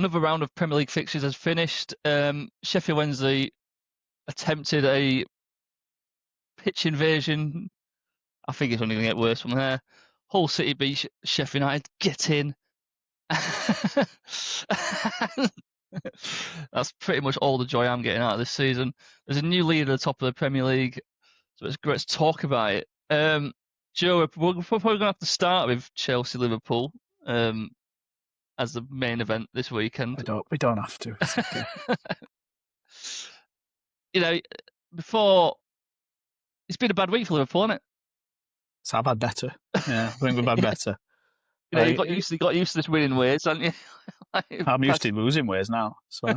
another round of Premier League fixtures has finished. Sheffield Wednesday attempted a pitch invasion. I think it's only going to get worse from there. Hull City beat Sheffield United. Get in. That's pretty much all the joy I'm getting out of this season. There's a new leader at the top of the Premier League, so it's great to talk about it. Joe, we're probably going to have to start with Chelsea-Liverpool as the main event this weekend. We don't have to. It's okay. Before, it's been a bad week for Liverpool, hasn't it? So I've had better. Yeah, I think we've had better. You got used to this winning ways, haven't you? I'm used to losing ways now. So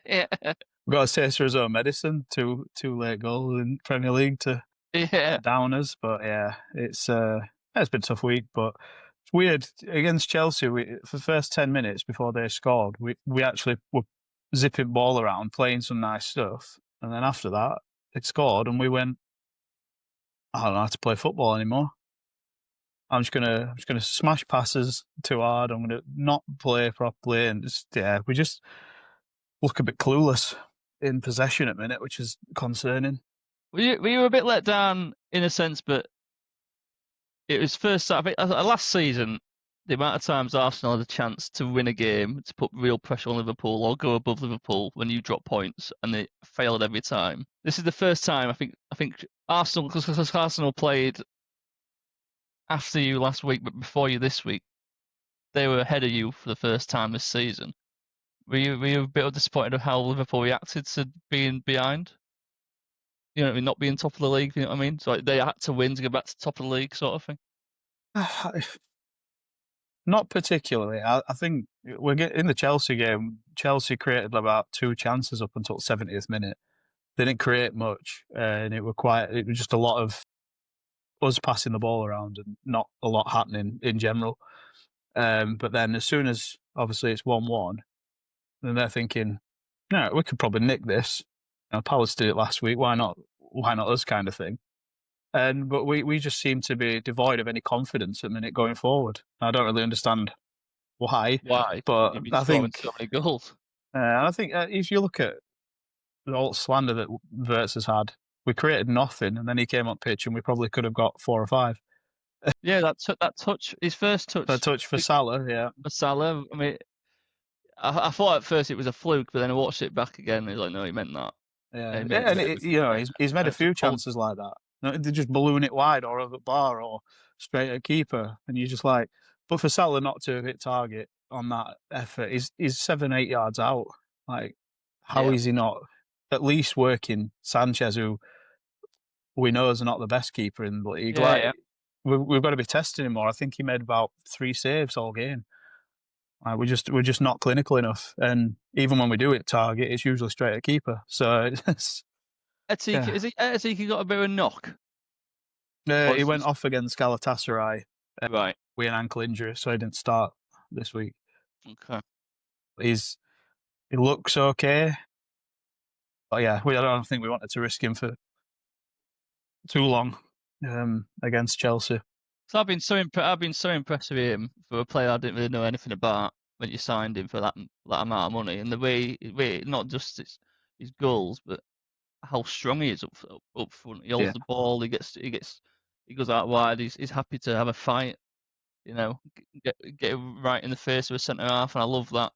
yeah. We've got to taste his own medicine. Two late goals in Premier League to down us. But yeah, it's been a tough week. But it's weird against Chelsea. For the first 10 minutes before they scored, we actually were zipping ball around, playing some nice stuff, and then after that, it scored, and we went, I don't know how to play football anymore. I'm just gonna smash passes too hard. I'm gonna not play properly, and we just look a bit clueless in possession at the minute, which is concerning. Were you a bit let down in a sense, but it was first. I think last season, the amount of times Arsenal had a chance to win a game, to put real pressure on Liverpool or go above Liverpool when you drop points, and they failed every time. This is the first time I think Arsenal, because Arsenal played after you last week, but before you this week, they were ahead of you for the first time this season. Were you a bit disappointed of how Liverpool reacted to being behind? You know what I mean? Not being top of the league, you know what I mean? So they had to win to get back to top of the league, sort of thing. Not particularly. I think in the Chelsea game, Chelsea created about 2 chances up until 70th minute. They didn't create much, and it was just a lot of us passing the ball around and not a lot happening in general. But then as soon as obviously it's 1-1, then they're thinking, no, we could probably nick this. Palace did it last week. Why not us, kind of thing? But we just seem to be devoid of any confidence at the minute going forward. I don't really understand why. But I think so many goals. I think if you look at the old slander that Wirtz has had, we created nothing, and then he came up pitch, and we probably could have got 4 or 5. Yeah, that touch, his first touch. That touch for Salah, yeah. For Salah, I mean, I thought at first it was a fluke, but then I watched it back again, and it was like, no, he meant that. And he's made a few chances like that. They just balloon it wide or over the bar or straight at keeper, and you're just like, but for Salah not to hit target on that effort, he's 7-8 yards out. Like, how is he not at least working Sanchez, who we know is not the best keeper in the league? We've got to be testing him more. I think he made about 3 saves all game. We're just not clinical enough, and even when we do hit target, it's usually straight at keeper. So it's. Has he got a bit of a knock? He went off against Galatasaray right with an ankle injury, so he didn't start this week. Okay. He looks okay, but yeah, I don't think we wanted to risk him for too long against Chelsea. So I've been so impressed with him for a player I didn't really know anything about when you signed him for that amount of money, and the way not just his goals, but how strong he is up front. He holds the ball. He goes out wide. He's happy to have a fight. Get right in the face of a centre half, and I love that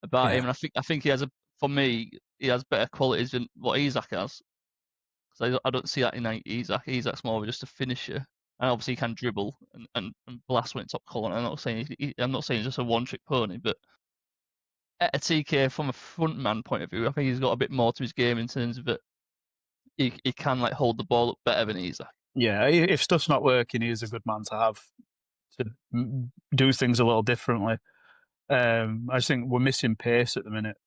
about him. And I think he has he has better qualities than what Isak has. Because I don't see that in Isak. Isak's more of just a finisher, and obviously he can dribble and blast when it's top corner. I'm not saying he's just a one-trick pony, but at a TK from a front man point of view, I think he's got a bit more to his game in terms of it. He can hold the ball up better than Isak. Yeah, if stuff's not working, he's a good man to have to do things a little differently. I just think we're missing pace at the minute,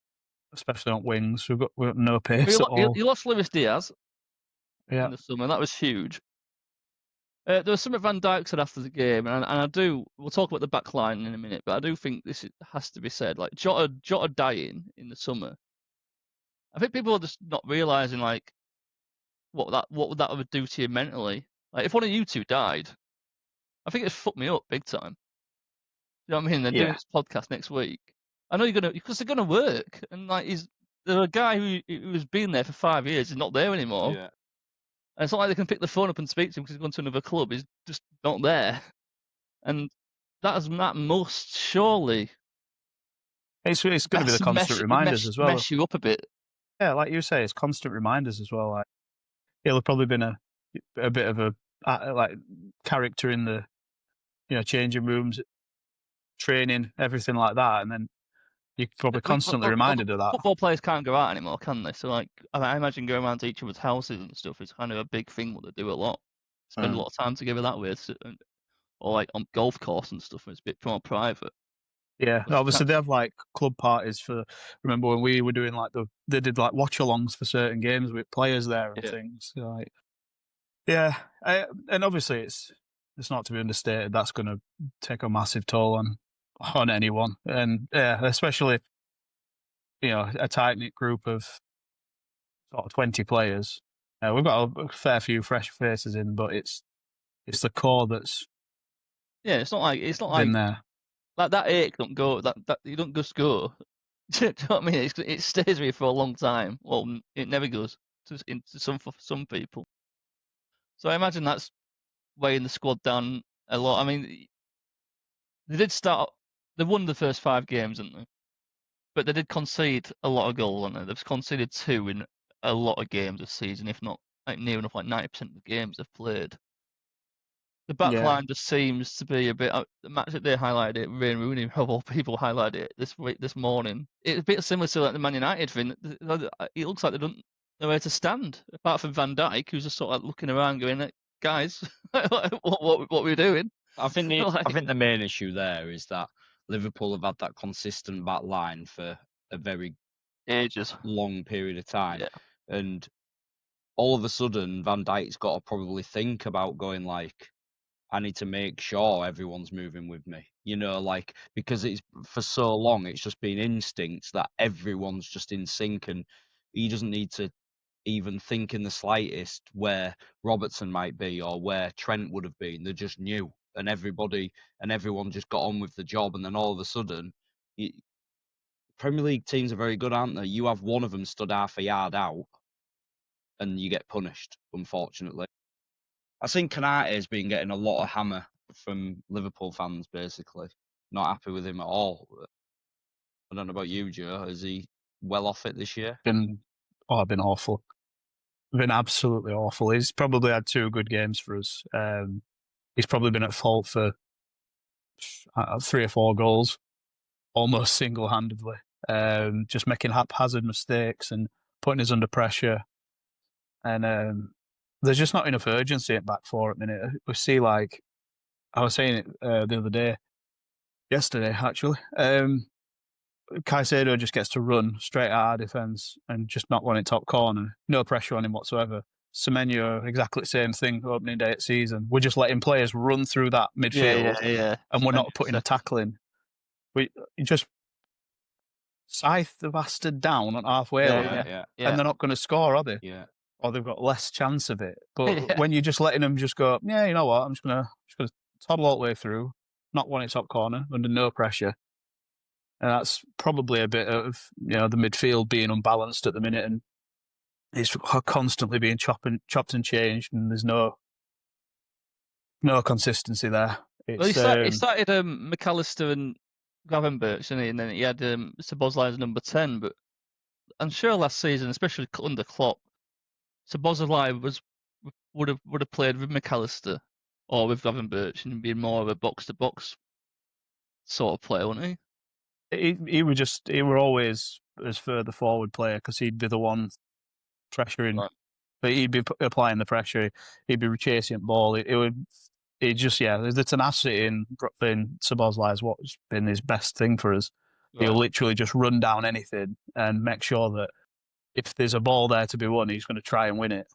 especially on wings. We've got no pace at all. You lost Luis Diaz in the summer. That was huge. There was something Van Dijk said after the game, and we'll talk about the back line in a minute, but I do think this has to be said. Like, Jota dying in the summer, I think people are just not realising, like, what that would do to you mentally. Like, if one of you two died, I think it'd fuck me up big time. You know what I mean? They're doing this podcast next week. I know you're gonna because they're gonna work, and like there's a guy who's been there for 5 years is not there anymore. Yeah. And it's not like they can pick the phone up and speak to him because he's gone to another club. He's just not there, and that must surely It's going to be the constant reminders as well. Mess you up a bit. Yeah, like you say, it's constant reminders as well. Like he'll have probably been a bit of a like character in the changing rooms, training, everything like that, and then you're probably constantly reminded of that. Football players can't go out anymore, can they? So like, I imagine going around to each other's houses and stuff is kind of a big thing. What they do a lot, spend a lot of time together that way, or like on golf course and stuff. It's a bit more private. Yeah, obviously they have like club parties for. Remember when we were doing like they did like watch-alongs for certain games with players there and things. So like, yeah, and obviously it's not to be understated. That's going to take a massive toll on anyone, and especially a tight knit group of sort of 20 players. We've got a fair few fresh faces in, but it's the core that's it's not like been there. Like that ache don't go. That you don't just go. Do you know what I mean? It stays with you for a long time. Well, it never goes for some people. So I imagine that's weighing the squad down a lot. I mean, they did start. They won the first 5 games, didn't they? But they did concede a lot of goals, didn't they? They've conceded 2 in a lot of games this season, if not like near enough like 90% of the games they've played. The back line just seems to be a bit. The match that they highlighted it, Wayne Rooney of all people highlighted it this morning. It's a bit similar to like the Man United thing. It looks like they don't know where to stand, apart from Van Dijk, who's just sort of looking around, going, "Guys, what are we doing?" I think the main issue there is that Liverpool have had that consistent back line for a very long period of time, and all of a sudden Van Dijk's got to probably think about going like, I need to make sure everyone's moving with me, like, because it's for so long it's just been instincts that everyone's just in sync, and he doesn't need to even think in the slightest where Robertson might be or where Trent would have been. They just knew, and everyone just got on with the job, and then all of a sudden, Premier League teams are very good, aren't they? You have one of them stood half a yard out, and you get punished, unfortunately. I think Kanate has been getting a lot of hammer from Liverpool fans, basically. Not happy with him at all. I don't know about you, Joe. Is he well off it this year? Been awful. Been absolutely awful. He's probably had 2 good games for us. He's probably been at fault for 3 or 4 goals, almost single-handedly. Just making haphazard mistakes and putting us under pressure. And there's just not enough urgency at back 4 at the minute. We see, like, I was saying it the other day, yesterday actually, Caicedo just gets to run straight at our defence and just not want it top corner. No pressure on him whatsoever. Semenyo, exactly the same thing opening day at season. We're just letting players run through that midfield and we're not putting a tackle in. We just scythe the bastard down on halfway line and they're not going to score, are they? Yeah. Or they've got less chance of it. But when you're just letting them just go, you know what, I'm just gonna toddle all the way through, not want it top corner, under no pressure. And that's probably a bit of the midfield being unbalanced at the minute, and it's constantly being chopped and changed, and there's no consistency there. Well, he started McAllister and Gravenberch, didn't he? And then he had Szoboszlai as number 10. But I'm sure last season, especially under Klopp, Szoboszlai would have played with McAllister or with Gravenberch and been more of a box to box sort of player, wouldn't he? He were always as further forward player because he'd be the one pressuring, but he'd be applying the pressure. He'd be chasing the ball. The tenacity in Szoboszlai is what's been his best thing for us. Right. He'll literally just run down anything and make sure that if there's a ball there to be won, he's going to try and win it.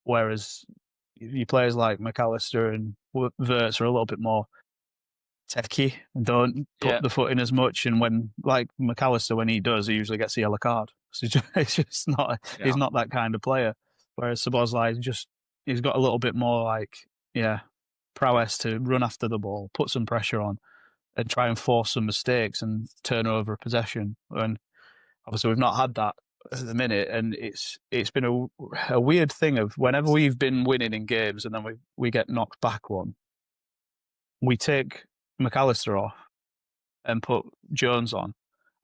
Whereas you players like McAllister and Wirtz are a little bit more techie and don't put the foot in as much. And when, like McAllister, when he does, he usually gets a yellow card. So it's just not. Yeah. He's not that kind of player. Whereas Szoboszlai he's got a little bit more prowess to run after the ball, put some pressure on, and try and force some mistakes and turn over a possession. And obviously, we've not had that at the minute, and it's been a weird thing of whenever we've been winning in games and then we get knocked back one, we take McAllister off and put Jones on,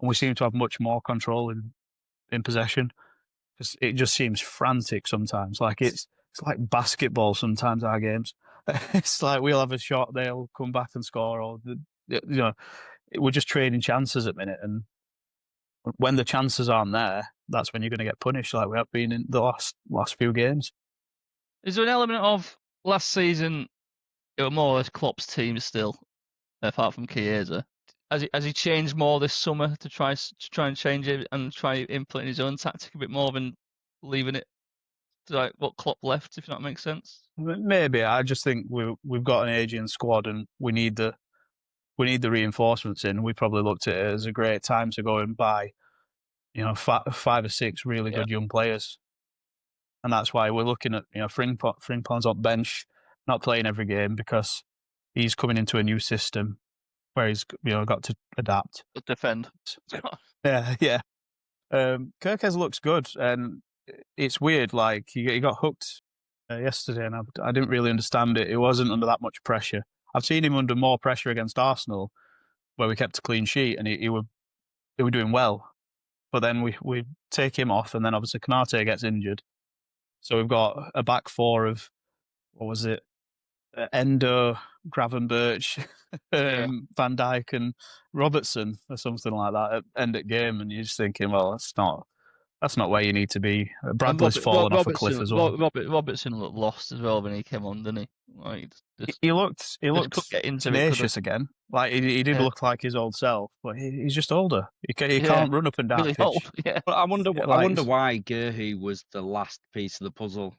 and we seem to have much more control in possession. It just seems frantic sometimes. Like it's like basketball sometimes, our games. It's like we'll have a shot, they'll come back and score, or we're just trading chances at the minute, and when the chances aren't there, that's when you're going to get punished, like we have been in the last few games. Is there an element of last season? It was more or less Klopp's team still, apart from Chiesa. Has he changed more this summer to try and change it and try implementing his own tactic a bit more than leaving it to like what Klopp left, if that makes sense? Maybe. I just think we've got an aging squad and we need the reinforcements in. We probably looked at it as a great time to go and buy, 5 or 6 really good young players, and that's why we're looking at Frimpong's on bench, not playing every game because he's coming into a new system where he's got to adapt. Defend. Yeah. Kirkes looks good, and it's weird. Like he got hooked yesterday, and I didn't really understand it. It wasn't under that much pressure. I've seen him under more pressure against Arsenal, where we kept a clean sheet, and he were doing well. But then we take him off, and then obviously Konate gets injured, so we've got a back four of what was it? Endo, Gravenberch, Van Dijk, and Robertson, or something like that at end of game, and you're just thinking, well, that's not where you need to be. Bradley's fallen off a cliff as well. Robertson looked lost as well when he came on, didn't he? Like, he looked tenacious again. Like he did look like his old self, but he's just older. He can't run up and down really pitch. old, yeah. But I wonder why Guehi was the last piece of the puzzle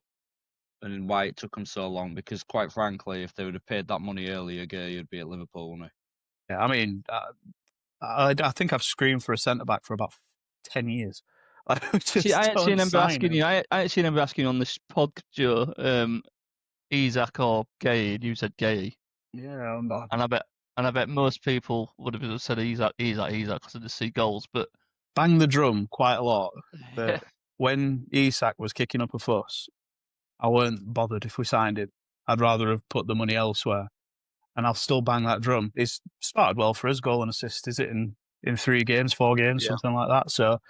and why it took him so long. Because quite frankly, if they would have paid that money earlier, Guehi would be at Liverpool, wouldn't he? Yeah, I mean, I think I've screamed for a centre back for about 10 years. I actually remember asking you on this pod, Joe, Isak or Gay. You said Gay. Yeah, and I bet most people would have said Isak because of the see goals. But bang the drum quite a lot. But when Isak was kicking up a fuss, I weren't bothered if we signed him. I'd rather have put the money elsewhere, and I'll still bang that drum. He's started well for us, goal and assist. Is it in 3 games, 4 games, something like that? So.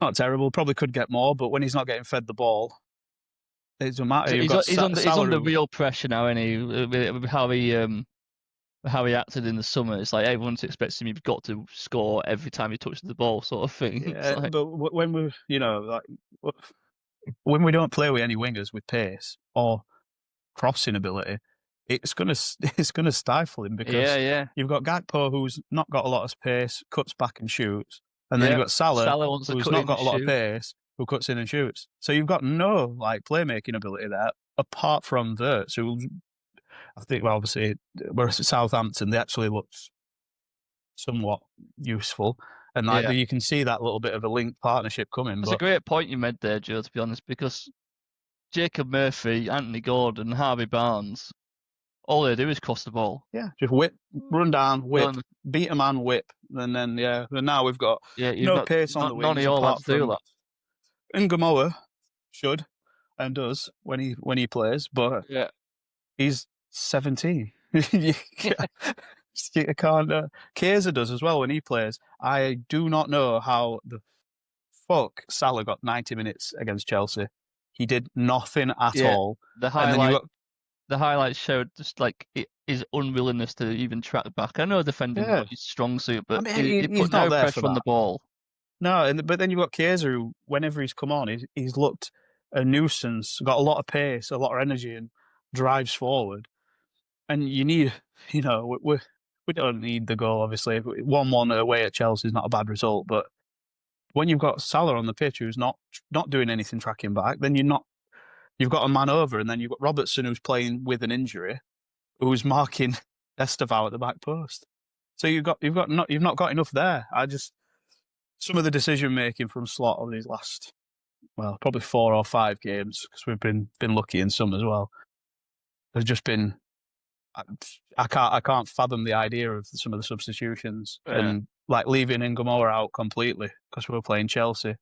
Not terrible. Probably could get more, but when he's not getting fed the ball, it doesn't matter. He's under real pressure now, isn't he? With how he acted in the summer, it's like everyone's expecting you've got to score every time you touch the ball, sort of thing. Yeah, but when we, when we don't play with any wingers with pace or crossing ability, it's gonna stifle him because you've got Gakpo who's not got a lot of pace, cuts back and shoots. And then you've got Salah who's not got a lot of pace, who cuts in and shoots. So you've got no playmaking ability there, apart from Wirtz, who I think, well, obviously, whereas at Southampton, they actually looked somewhat useful. And you can see that little bit of a linked partnership coming. It's a great point you made there, Joe, to be honest, because Jacob Murphy, Anthony Gordon, Harvey Barnes, all they do is cross the ball. Yeah, just whip, run down, whip, beat a man, whip. And then, and now we've got no pace on the wings. None of your lads do that. Ngamoa should and does when he plays, but he's 17. You can't. Chiesa does as well when he plays. I do not know how the fuck Salah got 90 minutes against Chelsea. He did nothing at all. The highlights showed just like his unwillingness to even track back. I know defending is his strong suit, but he put no pressure on the ball. No, but then you've got Chiesa, who, whenever he's come on, he's looked a nuisance, got a lot of pace, a lot of energy, and drives forward. And you need, we don't need the goal, obviously. 1-1 away at Chelsea is not a bad result, but when you've got Salah on the pitch who's not doing anything tracking back, then you've got a man over, and then you've got Robertson who's playing with an injury, who's marking Estevao at the back post. So you've not got enough there. Some of the decision making from Slot on these last, probably 4 or 5 games, because we've been lucky in some as well, has just been. I can't fathom the idea of some of the substitutions and like leaving Ngomora out completely because we were playing Chelsea.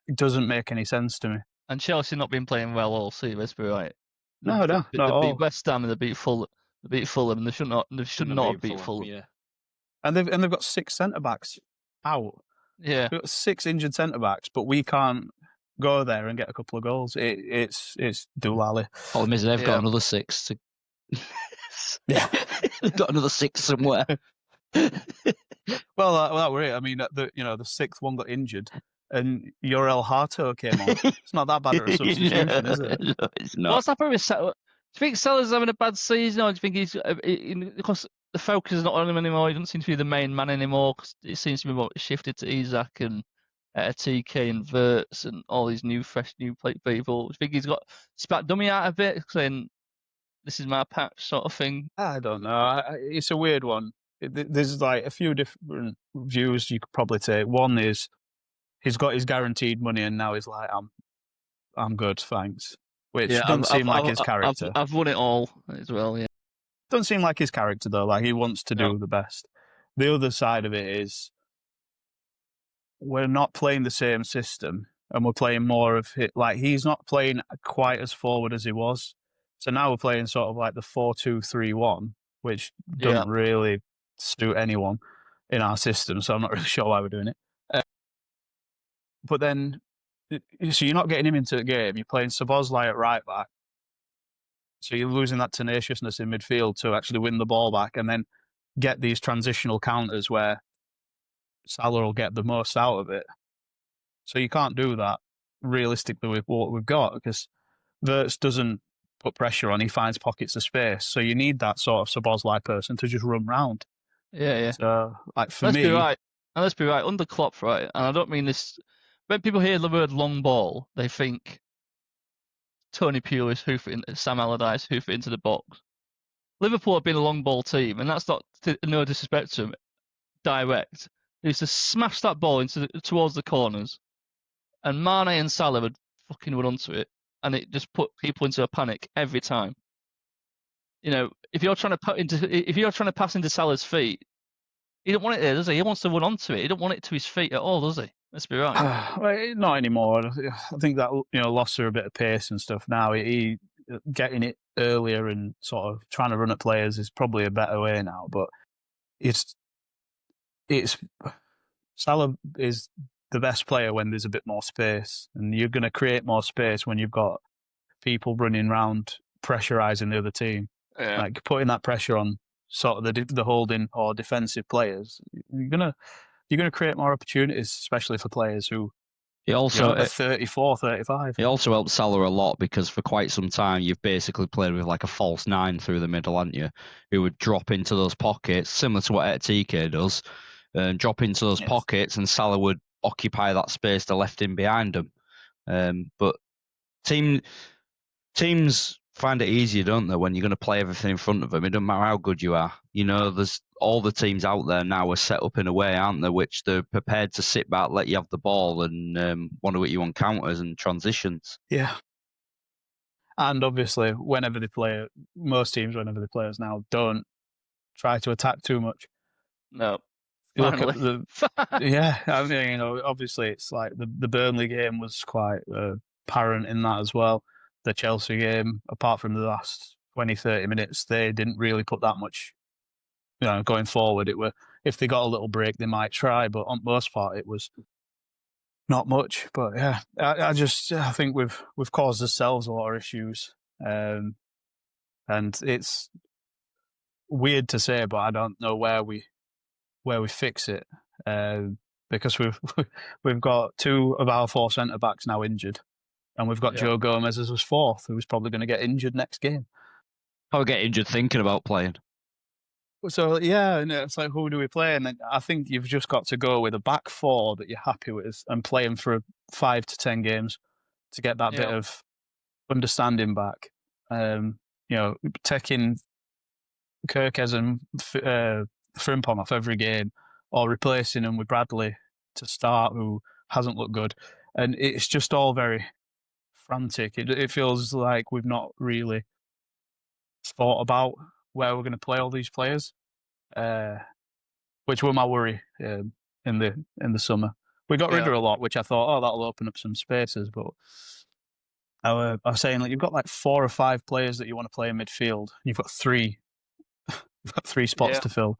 It doesn't make any sense to me. And Chelsea not been playing well all season. Let's be right. No, not at They all. beat West Ham and they beat Fulham. They beat Fulham. And they should not have beat Fulham. Yeah. And they've got 6 centre backs out. Yeah. We've got 6 injured centre backs, but we can't go there and get a couple of goals. It's doolally. Problem is they've got another 6 to. Yeah, they've got another 6 somewhere. well, that were it. I mean, the 6th one got injured, and Yorel Harto came on. It's not that bad of a substitution, is it? No, it's not. What's happened with Salah? Do you think Salah's having a bad season, or do you think he's because the focus is not on him anymore? He doesn't seem to be the main man anymore. Cause it seems to be more shifted to Isak and TK and Verts and all these fresh new people. Do you think he's got spat dummy out a bit, saying this is my patch sort of thing? I don't know. It's a weird one. There's like a few different views you could probably take. One is he's got his guaranteed money, and now he's like, I'm good, thanks. Which doesn't seem like his character. I've won it all as well. Yeah, doesn't seem like his character though. Like he wants to do the best. The other side of it is we're not playing the same system, and we're playing more of it. Like he's not playing quite as forward as he was. So now we're playing sort of like the 4-2-3-1, which doesn't really suit anyone in our system. So I'm not really sure why we're doing it. But then, so you're not getting him into the game. You're playing Szoboszlai at right back. So you're losing that tenaciousness in midfield to actually win the ball back and then get these transitional counters where Salah will get the most out of it. So you can't do that realistically with what we've got because Verts doesn't put pressure on. He finds pockets of space. So you need that sort of Szoboszlai person to just run round. Yeah. So, like for let's me, be right. And let's be right. Under Klopp, right? And I don't mean this. When people hear the word long ball, they think Tony Pulis hoofing, Sam Allardyce hoofing into the box. Liverpool have been a long ball team, and that's not no disrespect to them. Direct. They used to smash that ball towards the corners, and Mane and Salah would fucking run onto it, and it just put people into a panic every time. You know, if you're trying to pass into Salah's feet, he don't want it there, does he? He wants to run onto it. He don't want it to his feet at all, does he? Let's be right. Well, not anymore. I think that lost her a bit of pace and stuff. Now he getting it earlier and sort of trying to run at players is probably a better way now. But it's Salah is the best player when there's a bit more space, and you're going to create more space when you've got people running around pressurising the other team. Yeah. Like putting that pressure on sort of the holding or defensive players. You're gonna create more opportunities, especially for players who are 34, 35. It also helped Salah a lot because for quite some time you've basically played with like a false 9 through the middle, haven't you? Who would drop into those pockets, similar to what TK does, and drop into those pockets, and Salah would occupy that space to left in behind them. But teams find it easier, don't they, when you're going to play everything in front of them? It doesn't matter how good you are. There's all the teams out there now are set up in a way, aren't they, which they're prepared to sit back, let you have the ball, and want to hit you on counters and transitions. Yeah. And obviously, whenever they play us now, don't try to attack too much. No. You look at I mean, obviously it's like the Burnley game was quite apparent in that as well. The Chelsea game, apart from the last 20, 30 minutes, they didn't really put that much, going forward. If they got a little break, they might try, but on most part, it was not much. But yeah, I think we've caused ourselves a lot of issues. And it's weird to say, but I don't know where we fix it. Because we've got 2 of our 4 centre-backs now injured. And we've got Joe Gomez as his 4th, who's probably going to get injured next game. I'll get injured thinking about playing. So, yeah, and it's like, who do we play? And I think you've just got to go with a back 4 that you're happy with and play him for 5 to 10 games to get that bit of understanding back. Taking Kirkes and Frimpong off every game or replacing him with Bradley to start, who hasn't looked good. And it's just all very frantic. It feels like we've not really thought about where we're going to play all these players, which were my worry in the summer. We got rid of a lot, which I thought, oh, that'll open up some spaces. But I was saying, like, you've got like 4 or 5 players that you want to play in midfield. You've got 3. You've got 3 spots to fill.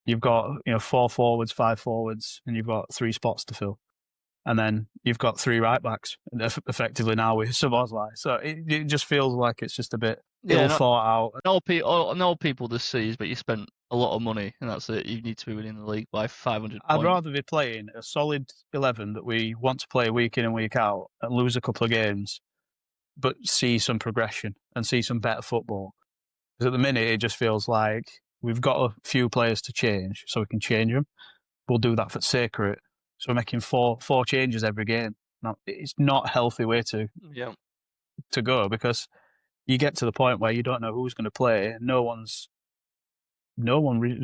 You've got 4 forwards, 5 forwards, and you've got 3 spots to fill. And then you've got 3 right backs effectively now with Szoboszlai. So it just feels like it's just a bit ill thought out. No people just sees, but you spent a lot of money, and that's it. You need to be winning the league by 500 points. I'd rather be playing a solid 11 that we want to play week in and week out and lose a couple of games, but see some progression and see some better football. Because at the minute, it just feels like we've got a few players to change, so we can change them. We'll do that for the sake of it. So we're making four changes every game. Now, it's not a healthy way to go, because you get to the point where you don't know who's going to play. No one is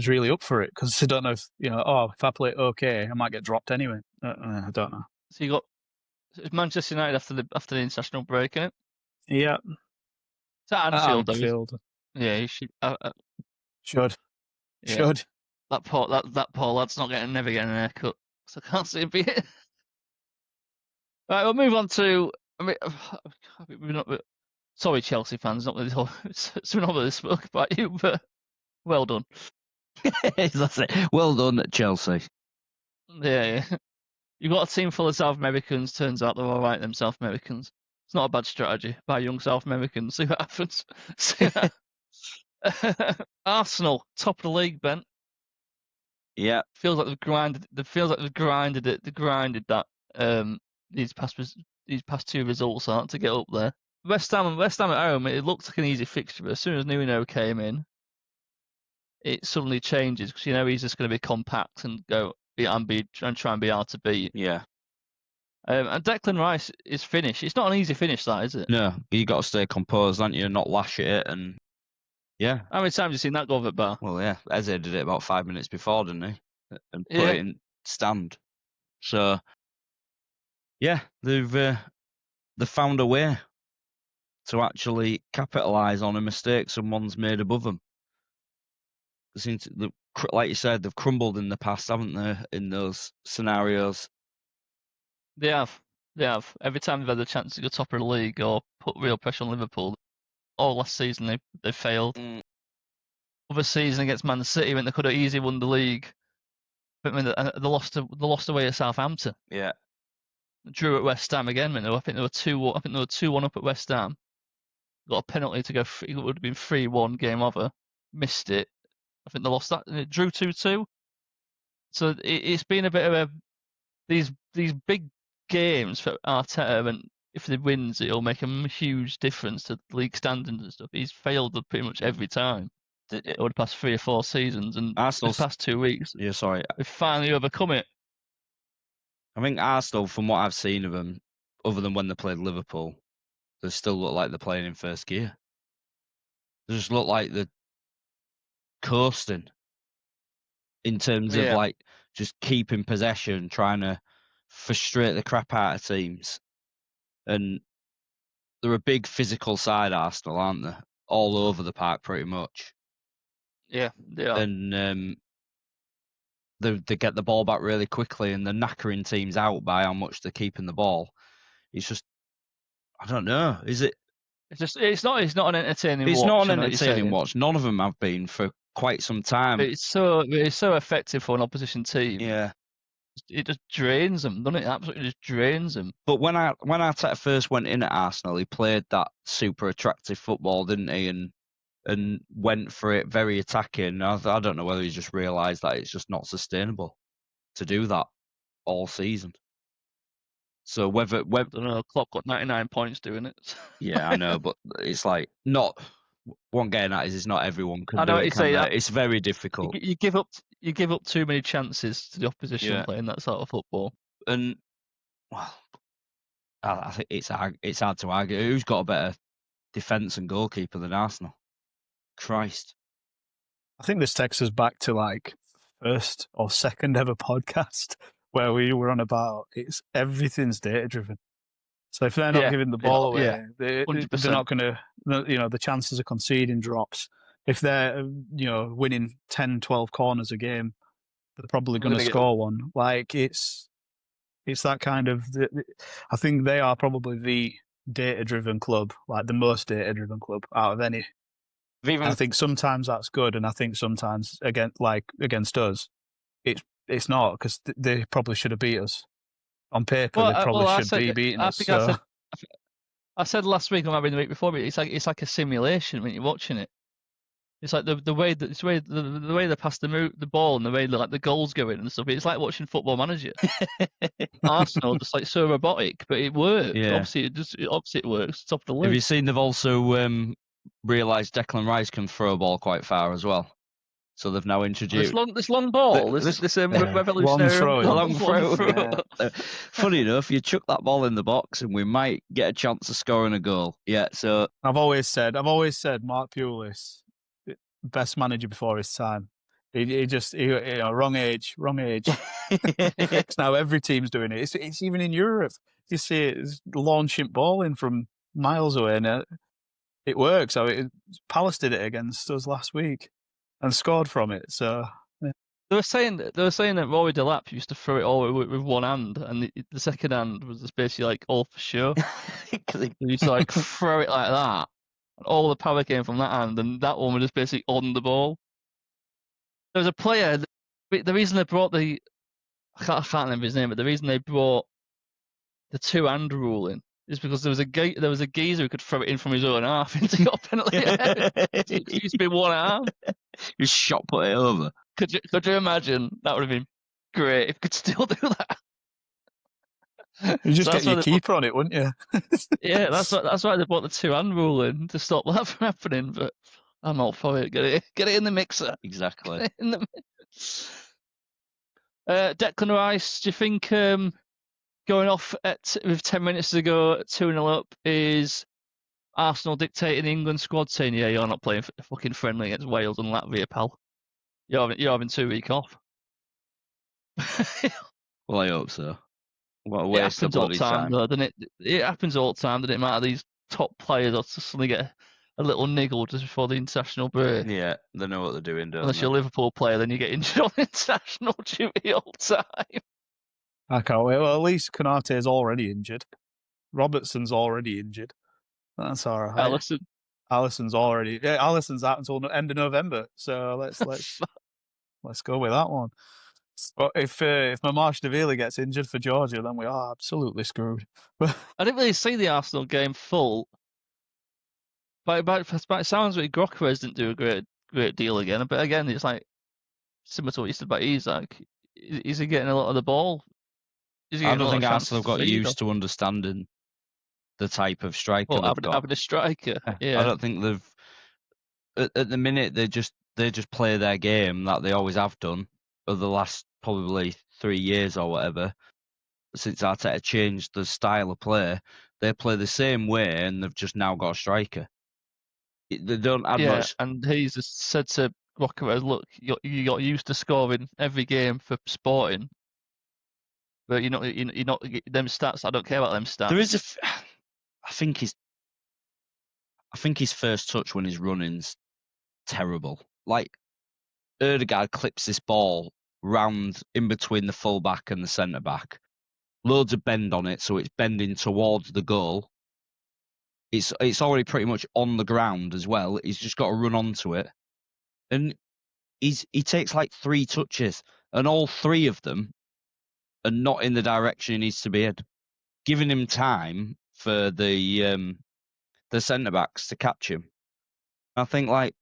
really up for it, because they don't know if if I play okay, I might get dropped anyway. I don't know. So you got Manchester United after the international break, innit? Yeah. It's at Anfield. Anfield. Yeah, you should. Should. Yeah. Should. That poor lad's never getting an haircut, so I can't see it be it. Right, we'll move on to. We're not. Sorry, Chelsea fans, not really. So we're not really spoke about you, but well done. That's it. Well done, Chelsea. Yeah. You've got a team full of South Americans. Turns out they're all right, them South Americans. It's not a bad strategy. Buy young South Americans. See what happens. Arsenal, top of the league, Ben. Yeah. Feels like they've grinded. It feels like they've grinded it. They grinded that. These past 2 results to get up there. West Ham at home. It looked like an easy fixture, but as soon as Nuno came in, it suddenly changes, because he's just going to be compact and go and try and be hard to beat. Yeah. And Declan Rice is finished. It's not an easy finish, that, is it? No, you got to stay composed, haven't you, and not lash at it. And yeah. How many times have you seen that go over the bar? Well, yeah, Eze did it about 5 minutes before, didn't he? And put it in stand. So yeah, they've found a way to actually capitalise on a mistake someone's made above them. Like you said, they've crumbled in the past, haven't they, in those scenarios? They have. Every time they've had the chance to go top of the league or put real pressure on Liverpool, all last season they failed. Other season against Man City, when they could have easily won the league, but they lost away at Southampton. Yeah. Drew at West Ham again. I think they were 2-1 up at West Ham. Got a penalty to go. It would have been 3-1, game over. Missed it. I think they lost that. And it drew 2-2. So it's been a bit of these big games for Arteta, and if they wins, it'll make a huge difference to league standings and stuff. He's failed pretty much every time over the past 3 or 4 seasons, and the past 2 weeks, they've finally overcome it. I think Arsenal, from what I've seen of them, other than when they played Liverpool, they still look like they're playing in first gear. They just look like they're coasting in terms of like just keeping possession, trying to frustrate the crap out of teams. And they're a big physical side, Arsenal, aren't they? All over the park, pretty much. Yeah, they are. And they get the ball back really quickly, and they're knackering teams out by how much they're keeping the ball. It's just, I don't know. Is it? It's not an entertaining watch. It's not an entertaining watch. None of them have been for quite some time. It's so effective for an opposition team. Yeah. It just drains them, doesn't it? It absolutely just drains them. But when Arteta first went in at Arsenal, he played that super attractive football, didn't he? And went for it, very attacking. I don't know whether he's just realised that it's just not sustainable to do that all season. So whether I don't know, Klopp got 99 points doing it. Yeah, I know, but it's like not. What I'm getting at is not everyone can I know do what it. you say. It's very difficult. You give up too many chances to the opposition playing that sort of football. And well, I think it's hard to argue. Who's got a better defence and goalkeeper than Arsenal? Christ. I think this takes us back to like first or second ever podcast where we were on about everything's data driven. So if they're not giving the ball away, they're not going to, the chances of conceding drops. if they're winning 10, 12 corners a game, they're probably going to score one. Like it's that kind of. I think they are probably the data-driven club, like the most data-driven club out of any. I think sometimes that's good, and I think sometimes against us, it's not, because they probably should have beat us. On paper, they probably should be beating us. I said last week, or maybe the week before, but it's like a simulation when you're watching it. It's like the way they pass the ball and the way the goals go in and stuff. It's like watching Football Manager. Arsenal just like so robotic, but it works. Yeah. Obviously, it works. Top of the league. Have you seen they've also realised Declan Rice can throw a ball quite far as well? So they've now introduced this long ball, this revolutionary long throw. Yeah. Funny enough, you chuck that ball in the box and we might get a chance of scoring a goal. Yeah, so I've always said Mark Pulis, best manager before his time. He just wrong age. Now every team's doing it. It's even in Europe. You see it, it's launching ball in from miles away, and it works. Palace did it against us last week and scored from it. So yeah. They were saying that Rory Delap used to throw it all with one hand, and the second hand was just basically like all for show. He used to like throw it like that, and all the power came from that hand, and that one was just basically on the ball. There was a player. The reason they brought I can't remember his name, but the reason they brought the two-hand rule in is because there was a geezer who could throw it in from his own half into your penalty area. It used to be one arm. You shot put it over. Could you imagine? That would have been great if you could still do that. You just get your keeper on it, wouldn't you? Yeah, that's why they brought the two-hand rule in, to stop that from happening. But I'm all for it. Get it in the mixer. Exactly. In the Declan Rice, do you think going off with 10 minutes to go, 2-0 up, is Arsenal dictating the England squad, saying, "Yeah, you're not playing fucking friendly against Wales and Latvia, pal. You're having 2 weeks off." Well, I hope so. What a waste of bloody time. Though, doesn't it? It happens all the time, doesn't it? Matter these top players will suddenly get a little niggle just before the international break. Yeah, they know what they're doing, don't Unless you're a Liverpool player, then you get injured on international duty all the time. I can't wait. Well, at least Konate's already injured. Robertson's already injured. That's all right. Alisson's already. Yeah, Alisson's out until end of November. So let's go with that one. But if Mamardashvili gets injured for Georgia, then we are absolutely screwed. I didn't really see the Arsenal game full. But it sounds like Grokeres didn't do a great deal again. But again, it's like similar to what you said about Isak. Is he getting a lot of the ball? I don't think Arsenal have got used to understanding the type of striker they've got. Having a striker, yeah. I don't think they've. At the minute, they just play their game that they always have done over the last probably 3 years or whatever. Since Arteta changed the style of play, they play the same way, and they've just now got a striker. They don't add much. And he's just said to Grokeres, "Look, you got used to scoring every game for Sporting, but you're not them stats. I don't care about them stats." There is I think his first touch when he's running's terrible. Like Ødegaard clips this ball round in between the full back and the centre back. Loads of bend on it, so it's bending towards the goal. It's already pretty much on the ground as well. He's just got to run onto it, and he takes like 3 touches, and all 3 of them are not in the direction he needs to be in. Giving him time for the centre backs to catch him. I think like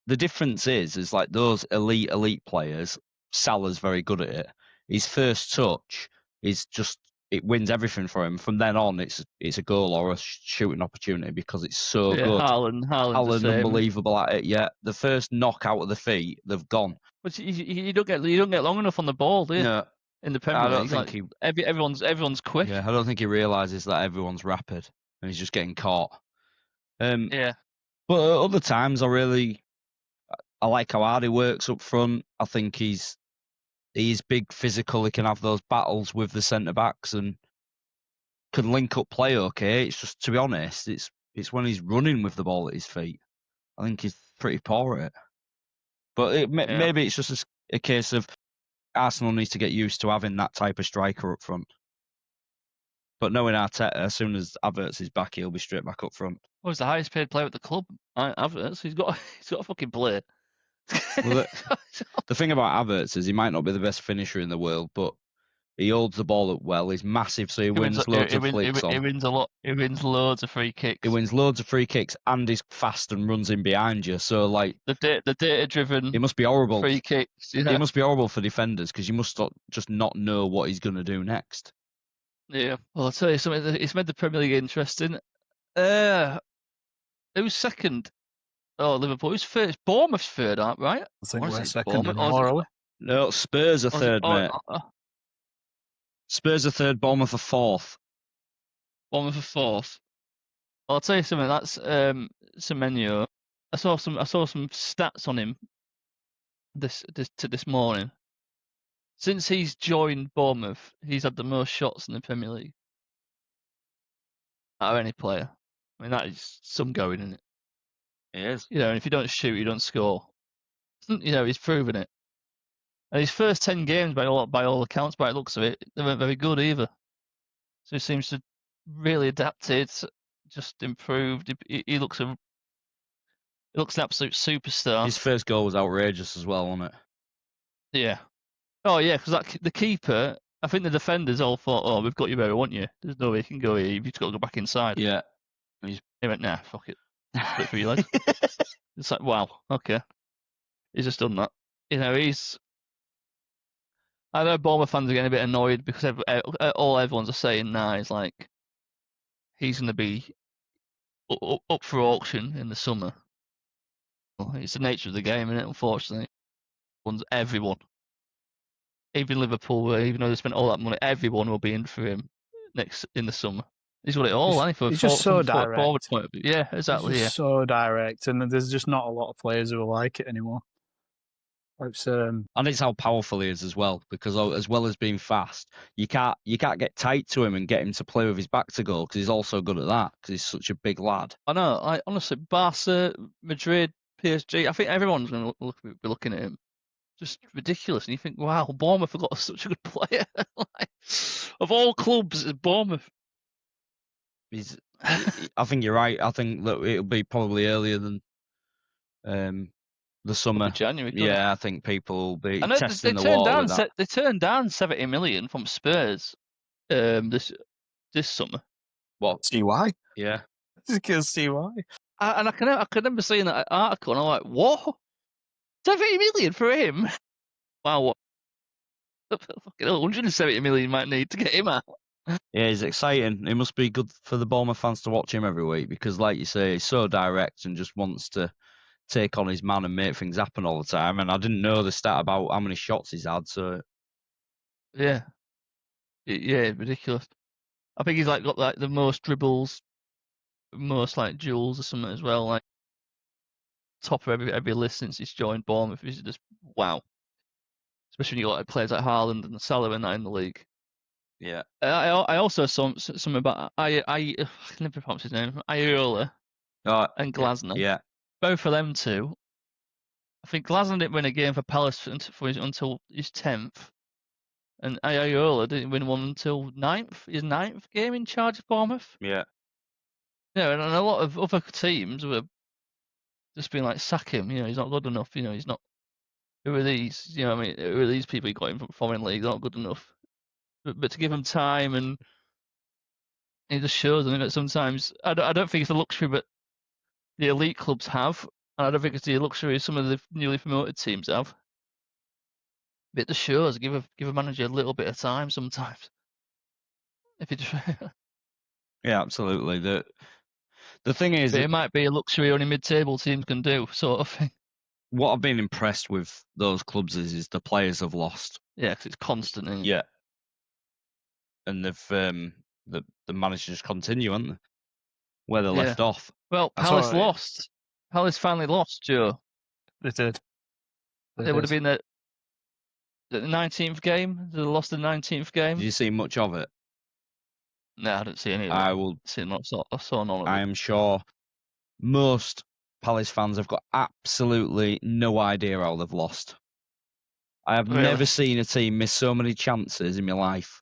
the difference is like those elite players. Salah's very good at it. His first touch is just, it wins everything for him. From then on, it's a goal or a shooting opportunity because it's so good. Haaland unbelievable at it. Yeah, the first knock out of the feet, they've gone. But you don't get long enough on the ball, do you? No. In the Premier League, I don't think everyone's quick. Yeah, I don't think he realises that everyone's rapid and he's just getting caught. Yeah. But other times, I like how hard he works up front. I think he's big, physical. He can have those battles with the centre backs and can link up play. Okay, it's just, to be honest, it's when he's running with the ball at his feet. I think pretty poor at it. But maybe it's just a case of Arsenal needs to get used to having that type of striker up front. But knowing Arteta, as soon as Havertz is back, he'll be straight back up front. Well, he's the highest paid player at the club. Havertz. He's got a fucking Blair. Well, the thing about Havertz is he might not be the best finisher in the world, but he holds the ball up well. He's massive, so he wins loads of flicks on. He wins a lot. He wins loads of free kicks. He wins loads of free kicks, and he's fast and runs in behind you. So like the data-driven. It must be horrible. Free kicks. Yeah. It must be horrible for defenders because you must just not know what he's going to do next. Yeah. Well, I'll tell you something. It's made the Premier League interesting. Who's second? Oh, Liverpool. Who's first? Bournemouth's third, aren't right? I think we're second Bournemouth? anymore, are we? No, Spurs are third, mate. Spurs are third, Bournemouth are fourth. Bournemouth are fourth. Well, I'll tell you something. That's Semenyo. I saw some stats on him this morning. Since he's joined Bournemouth, he's had the most shots in the Premier League out of any player. I mean, that is some going, isn't it? It is. You know, and if you don't shoot, you don't score. You know, he's proven it. And his first 10 games, by all accounts, by the looks of it, they weren't very good either. So he seems to really adapted, just improved. He looks an absolute superstar. His first goal was outrageous as well, wasn't it? Yeah. Oh yeah, because the keeper, I think the defenders all thought, "Oh, we've got you where we want you. There's no way you can go here. You've just got to go back inside." Yeah. He went, "Nah, fuck it. Split for your legs." It's like, wow, okay. He's just done that. You know, I know Bournemouth fans are getting a bit annoyed because everyone's are saying now is like he's going to be up for auction in the summer. Well, it's the nature of the game, isn't it? Unfortunately, everyone, even Liverpool, even though they spent all that money, everyone will be in for him in the summer. He's got it all. He's just so direct. Forward point of view. Yeah, exactly. He's just so direct, and there's just not a lot of players who are like it anymore. And it's how powerful he is as well, because as well as being fast, you can't get tight to him and get him to play with his back to goal because he's also good at that because he's such a big lad. I know. Honestly, Barca, Madrid, PSG, I think everyone's going to be looking at him. Just ridiculous. And you think, wow, Bournemouth have got such a good player. Like, of all clubs, it's Bournemouth. I think you're right. I think that it'll be probably earlier than the summer. January. Yeah, I think people will be testing the water with that. They turned down 70 million from Spurs this summer. What? See why? Yeah. Just can't see why. And I can remember seeing that article, and I'm like, what? 70 million for him? Wow, what? Fucking 170 million might need to get him out. Yeah, he's exciting. It must be good for the Bournemouth fans to watch him every week because, like you say, he's so direct and just wants to take on his man and make things happen all the time. And I didn't know the stat about how many shots he's had. So yeah, ridiculous. I think he's got like the most dribbles, most like duels or something as well. Like top of every list since he's joined Bournemouth. He's just wow. Especially when you got like players like Haaland and Salah and that in the league. Yeah. I also saw something about I can never pronounce his name. Iola and Glasner. Yeah. Both of them two. I think Glasner didn't win a game for Palace until his 10th, and Iola didn't win one until his 9th game in charge of Bournemouth. Yeah. Yeah, and a lot of other teams were just being like, sack him. You know, he's not good enough. You know, he's not. Who are these? You know, I mean, who are these people you got in from foreign leagues? They're not good enough. But to give him time, and it just shows them that sometimes I don't think it's a luxury, but the elite clubs have, and I don't think it's the luxury some of the newly promoted teams have. But it just shows give a manager a little bit of time sometimes. If you yeah, absolutely. The thing is, it might be a luxury only mid-table teams can do, sort of thing. What I've been impressed with those clubs is the players have lost. Yeah, because it's constant. Isn't it? Yeah. And they've the managed to just continue, haven't they? Where they left off. Well, Palace lost. Palace finally lost, Joe. They did. It would have been the 19th game. They lost the 19th game. Did you see much of it? No, I didn't see any of it. I will. I saw none of it. I am sure most Palace fans have got absolutely no idea how they've lost. I have Really? never seen a team miss so many chances in my life.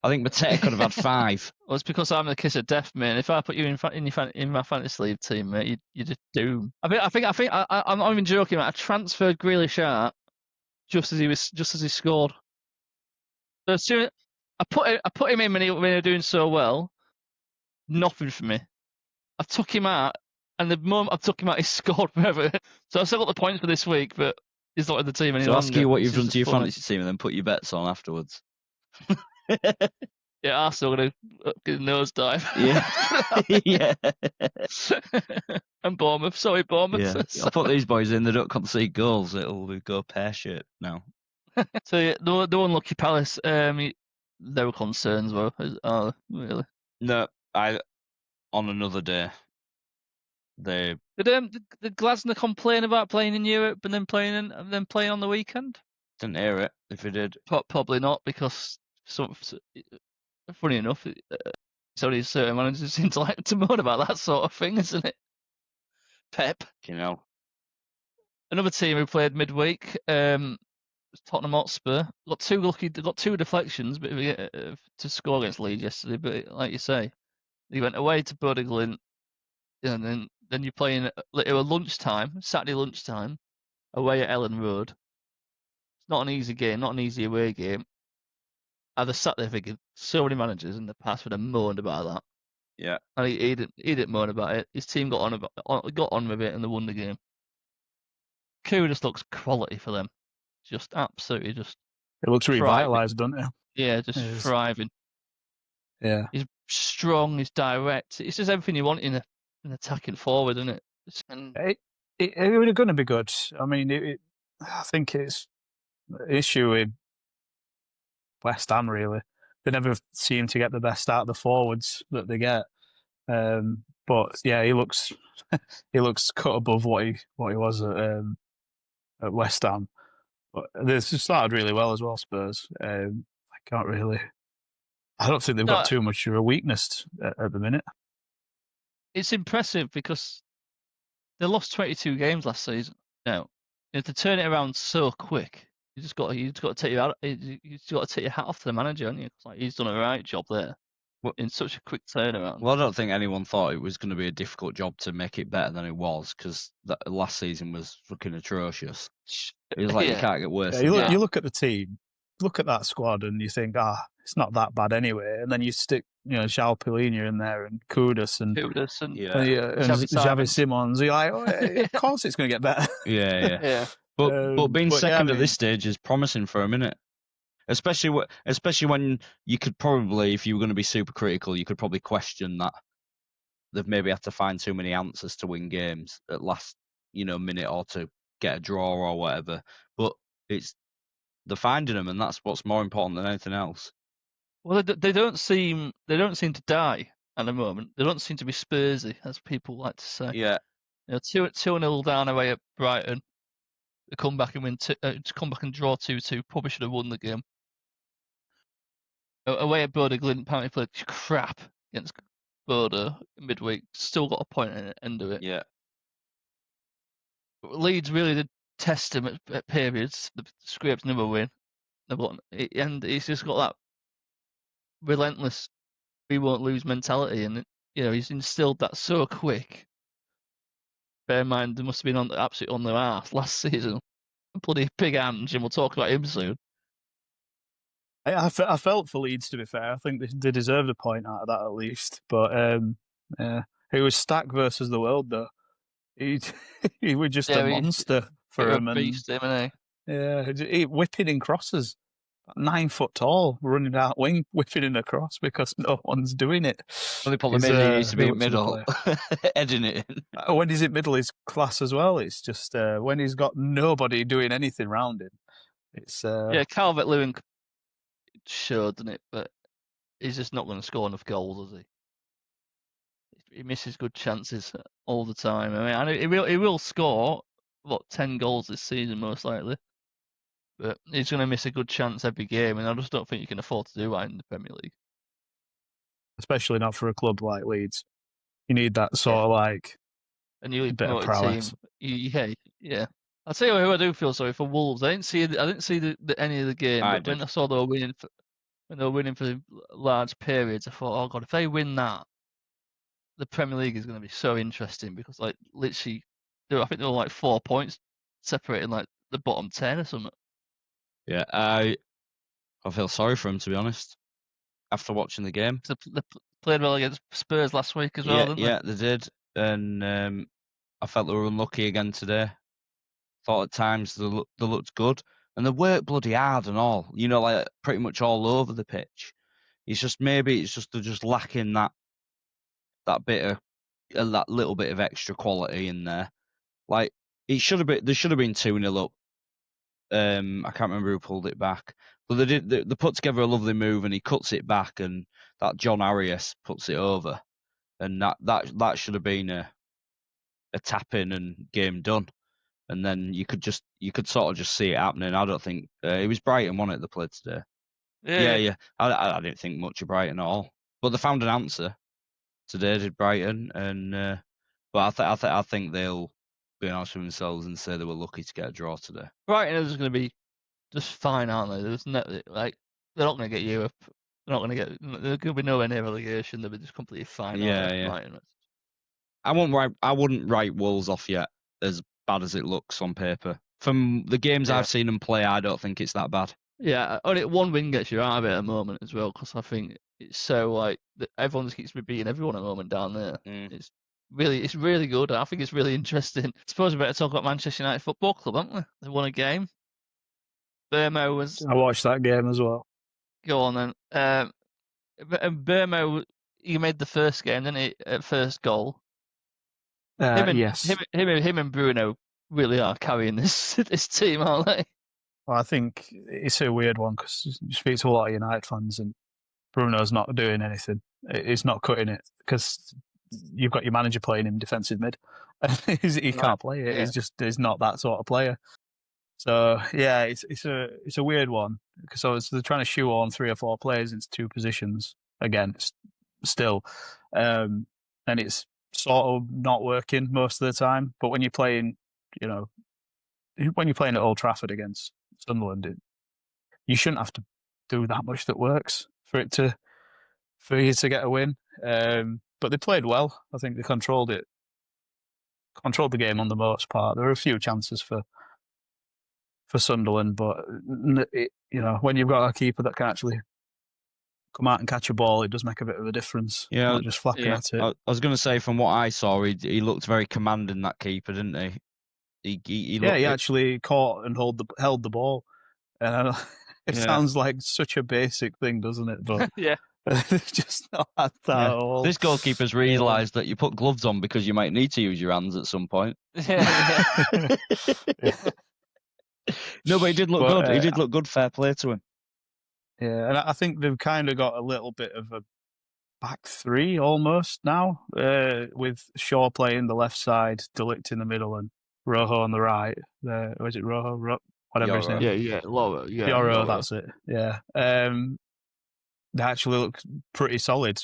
I think Mateta could have had 5. Well, it's because I'm the kiss of death, man. If I put you in my fantasy league team, mate, you're just doomed. I'm not even joking, mate. I transferred Grealish out just as he scored. So as soon I put him in when he was doing so well, nothing for me. I took him out, and the moment I took him out, he scored forever. So I still got the points for this week, but he's not in the team any So longer. ask you what you've This is done to your funny. fantasy team and then put your bets on afterwards. Yeah, Arsenal going to get a nosedive. Yeah. Yeah. And Bournemouth. Sorry, Bournemouth. Yeah. I'll put these boys in. They don't concede goals. It'll go pear-shaped now. So yeah, no unlucky Palace. There were concerns, though. Oh, really? No, on another day, they Did Glasner complain about playing in Europe and then playing on the weekend? didn't hear it. If they did, Probably not, because funny enough, it's only certain managers seem to like to moan about that sort of thing, isn't it? Pep. you know. Another team who played midweek, Tottenham Hotspur, got two deflections, but to score against Leeds yesterday. But like you say, he went away to Bodø/Glimt, and then you're playing at lunchtime, Saturday lunchtime, away at Ellen Road. It's not an easy game, not an easy away game. I've just sat there thinking, so many managers in the past would have moaned about that. Yeah. And he didn't moan about it. His team got on with it and they won the game. Kudus looks quality for them. Just absolutely just. It looks revitalised, doesn't it? Yeah, just thriving. Yeah. He's strong, he's direct. It's just everything you want in an attacking forward, isn't it? And it was going to be good. I mean, I think it's an issue with West Ham, really. They never seem to get the best out of the forwards that they get. But yeah, he looks cut above what he was at West Ham. But they've started really well as well, Spurs. I don't think they've got too much of a weakness at the minute. It's impressive because they lost 22 games last season. Now, to turn it around so quick, you just got to take your hat off to the manager, haven't you? Like, he's done a right job there in such a quick turnaround. Well, I don't think anyone thought it was going to be a difficult job to make it better than it was, because last season was fucking atrocious. It was like you can't get worse. Yeah, you look at the team, look at that squad, and you think, it's not that bad anyway. And then you stick, João Palhinha in there and Kudus and Xavi Simons. You're like, of course it's going to get better. Yeah. But being second at this stage is promising for a minute. Especially when you could probably, if you were going to be super critical, you could probably question that they've maybe had to find too many answers to win games at last, minute or to get a draw or whatever. But they're finding them, and that's what's more important than anything else. Well, they don't seem to die at the moment. They don't seem to be Spursy, as people like to say. Yeah. 2-0 down away at Brighton. They come back and draw 2-2. Probably should have won the game. Away at Bodø/Glimt, apparently played crap against Bodø midweek. Still got a point at the end of it. Yeah. Leeds really did test him at periods. The scraped another win. And he's just got that relentless, we won't lose mentality. And, he's instilled that so quick. Bear in mind, they must have been absolutely on their arse last season. Bloody big Ange, and we'll talk about him soon. I felt for Leeds, to be fair. I think they deserved a point out of that at least. But it was Stack versus the world, though. He was just a monster for him. A beast, isn't he? Yeah, he whipping in crosses. 9 foot tall, running out wing, whipping in across because no one's doing it. Well, he needs to be in middle, heading it in. When he's in middle, he's class as well. It's just when he's got nobody doing anything round him. It's Calvert-Lewin showed, didn't it? But he's just not going to score enough goals, is he? He misses good chances all the time. I mean, he will score 10 goals this season most likely. But he's going to miss a good chance every game, and I just don't think you can afford to do that in the Premier League. Especially not for a club like Leeds. You need that sort of a newly A bit of promoted team. prowess. Yeah. I'll tell you who I do feel sorry for. Wolves. I didn't see any of the game, I but when did. I saw they were winning for large periods, I thought, oh god, if they win that, the Premier League is going to be so interesting because like literally, I think there were like 4 points separating like the bottom 10 or something. Yeah, I feel sorry for him, to be honest, after watching the game. They played well against Spurs last week as well, didn't Yeah, they did. And I felt they were unlucky again today. Thought at times they looked good. And they worked bloody hard and all. You know, like pretty much all over the pitch. It's just they're just lacking that bit of that little bit of extra quality in there. Like there should have been 2-0 up. I can't remember who pulled it back, but they put together a lovely move and he cuts it back and that John Arias puts it over, and that should have been a tap in and game done. And then you could sort of just see it happening. I don't think it was Brighton won it they played today. Yeah. I didn't think much of Brighton at all, but they found an answer today, did Brighton, and but I think they'll be honest with themselves and say they were lucky to get a draw today. Brighton is going to be just fine, aren't they? There's no like they're not going to get Europe. They're not going to get. There's going to be nowhere near relegation. They'll be just completely fine. Yeah. Brighton. I wouldn't write Wolves off yet as bad as it looks on paper. From the games I've seen them play, I don't think it's that bad. Yeah, only one win gets you out of it at the moment as well, because I think it's so like everyone just keeps beating everyone at the moment down there. It's really good. I think it's really interesting. I suppose we better talk about Manchester United Football Club, haven't we? They won a game. Burmo was. I watched that game as well. Go on then. Burmo, he made the first game, didn't he? First goal. Yes. Him and Bruno really are carrying this team, aren't they? Well, I think it's a weird one because you speak to a lot of United fans and Bruno's not doing anything. He's not cutting it because you've got your manager playing him defensive mid. He can't play it. Yeah. He's not that sort of player. So yeah, it's a weird one because they're trying to shoehorn 3 or 4 players into 2 positions again. Still, and it's sort of not working most of the time. But when you're playing, when you're playing at Old Trafford against Sunderland, you shouldn't have to do that much that works for you to get a win. But they played well. I think they controlled the game on the most part. There were a few chances for Sunderland, but when you've got a keeper that can actually come out and catch a ball, it does make a bit of a difference. Yeah, not just flapping at it. I was going to say, from what I saw, he looked very commanding, that keeper, didn't he? He actually caught and held the ball. And it sounds like such a basic thing, doesn't it? But yeah, just not at that at all. This goalkeeper's realised that you put gloves on because you might need to use your hands at some point. Yeah. No, but he did look good. He did look good. Fair play to him. Yeah, and I think they've kind of got a little bit of a back 3 almost now, with Shaw playing the left side, Delict in the middle, and Rojo on the right. Was it Rojo? Whatever his name. Yeah, Laura. Yeah, Yoro, that's it. Yeah. They actually look pretty solid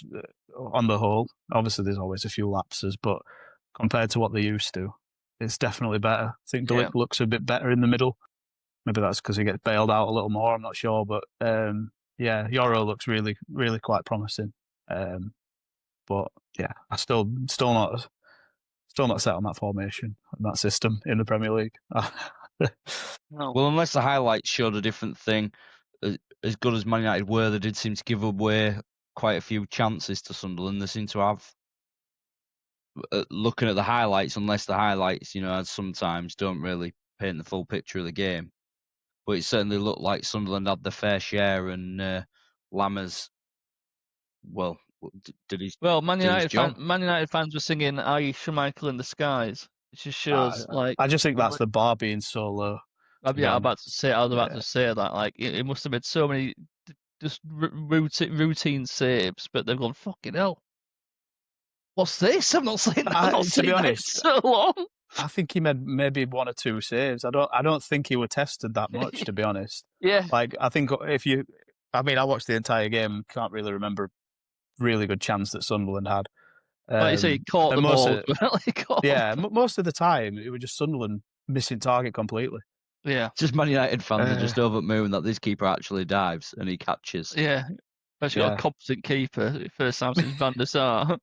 on the whole. Obviously, there's always a few lapses, but compared to what they used to, it's definitely better. I think Delict looks a bit better in the middle. Maybe that's because he gets bailed out a little more. I'm not sure, but Yoro looks really, really quite promising. But yeah, I still not set on that formation and that system in the Premier League. No. Well, unless the highlights showed a different thing, as good as Man United were, they did seem to give away quite a few chances to Sunderland. They seem to have. Looking at the highlights, unless the highlights, as sometimes don't really paint the full picture of the game. But it certainly looked like Sunderland had their fair share, and Lammers, well, did his Well, Man job. United fans were singing "Are Schmeichel in the Skies?" It just shows I just think that's the bar being so low. I was about to say that. Like it must have been so many just routine saves, but they've gone fucking hell. What's this? I've not seen that. I've not seen that in so long. I think he made maybe 1 or 2 saves. I don't think he was tested that much, to be honest. Yeah. Like I think I watched the entire game. Can't really remember a really good chance that Sunderland had. Like you say, he caught the most ball. of, most of the time it was just Sunderland missing target completely. Yeah. Just Man United fans are just over the moon that this keeper actually dives and he catches. Yeah. Especially got a competent keeper. First time since Van der Sar.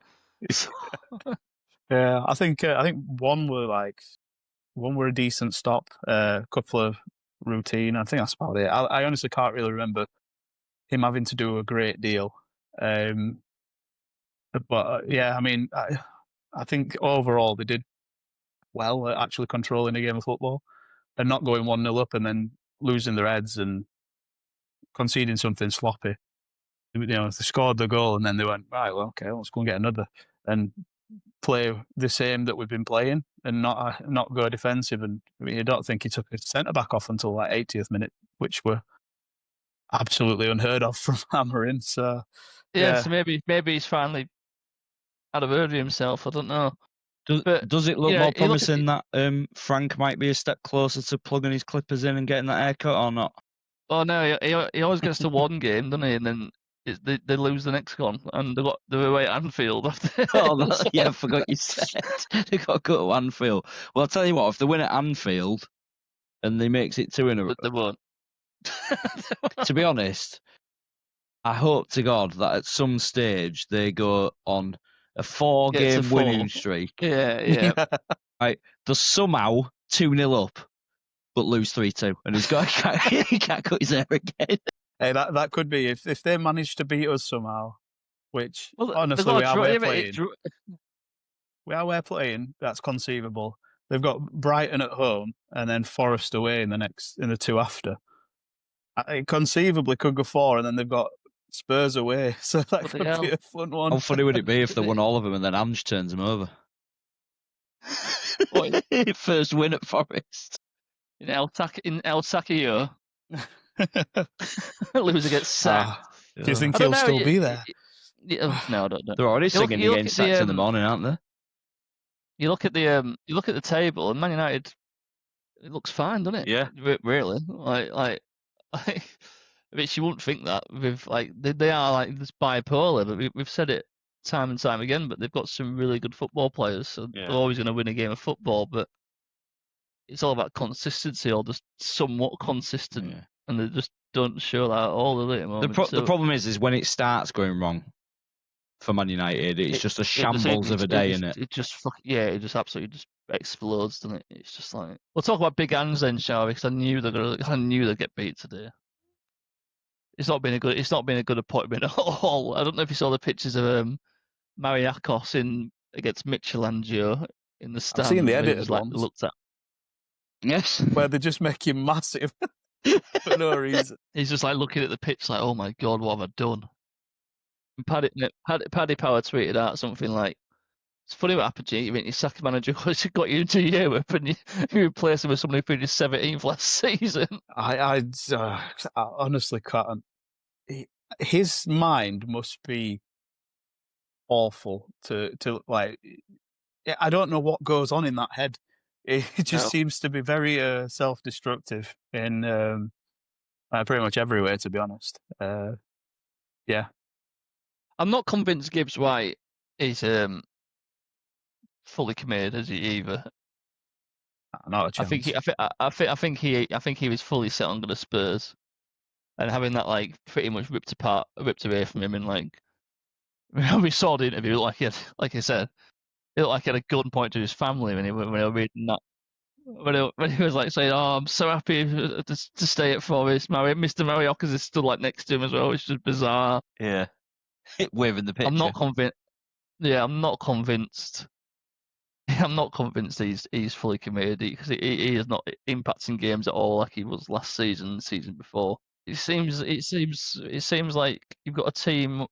Yeah, I think one were a decent stop, a couple of routine. I think that's about it. I honestly can't really remember him having to do a great deal. But yeah, I mean, I think overall they did well at actually controlling a game of football and not going 1-0 up and then losing their heads and conceding something sloppy. You know, they scored the goal and then they went, right, well, okay, let's go and get another and play the same that we've been playing and not go defensive. And I mean, I don't think he took his centre back off until like 80th minute, which were absolutely unheard of from Amorim. So yeah, so maybe he's finally had a word with himself. I don't know. Does it look more promising that Frank might be a step closer to plugging his clippers in and getting that haircut or not? Oh no, he always gets to one game, doesn't he? And then they lose the next one, and they're away at Anfield after. Yeah, I forgot you said they got to go to Anfield. Well, I'll tell you what, if they win at Anfield and they makes it 2 in a row, they won't. To be honest, I hope to God that at some stage they go on a 4-game winning streak. Yeah. Right, they're somehow 2-0 up, but lose 3-2, and he can't cut his hair again. Hey, that could be if they manage to beat us somehow. Which honestly, we are playing. That's conceivable. They've got Brighton at home and then Forest away in the two after. It conceivably could go 4, and then they've got Spurs away. So that could be a fun one. How funny would it be if they won all of them and then Ange turns them over? First win at Forest. In El Sakio. Loser gets sacked. Do you think he'll still be there? No, I don't know. They're already singing the game sacks in the morning, aren't they? You look at the table, and Man United, it looks fine, doesn't it? Yeah, really. Like, I mean, you wouldn't think that with they are like this bipolar, but we've said it time and time again. But they've got some really good football players, so they're always going to win a game of football. But it's all about consistency, or just somewhat consistent, and they just don't show that at all at the moment. The problem is when it starts going wrong for Man United, it's just a shambles of a day, isn't it? It just absolutely just explodes, doesn't it? It's just like, we'll talk about big hands then, shall we? Because I knew they'd get beat today. It's not been a good appointment at all. I don't know if you saw the pictures of Mariakos against Michelangelo in the stand. I've seen the edited ones. Looked at. Yes, where they just make him massive for no reason. He's just like looking at the pitch, like, "Oh my god, what have I done?" And Paddy Power tweeted out something like, "It's funny what happened to you. You mean your second manager got you into Europe, and you replaced him with somebody who finished 17th last season." I honestly can't. His mind must be awful to like. I don't know what goes on in that head. It just seems to be very self-destructive in pretty much everywhere, to be honest. Yeah. I'm not convinced Gibbs White is fully committed as he either. Not a chance. I think he was fully set on going to Spurs, and having that like pretty much ripped away from him, and like we saw the interview, like I said, it looked like he had a gun point to his family when he was reading that. When he was like saying, "Oh, I'm so happy to stay at Forest." Mr. Mariocas is still like next to him as well, which is bizarre. Yeah, waving the picture. I'm not convinced. Yeah, I'm not convinced. I'm not convinced he's fully committed because he is not impacting games at all like he was last season, the season before. It seems like you've got a team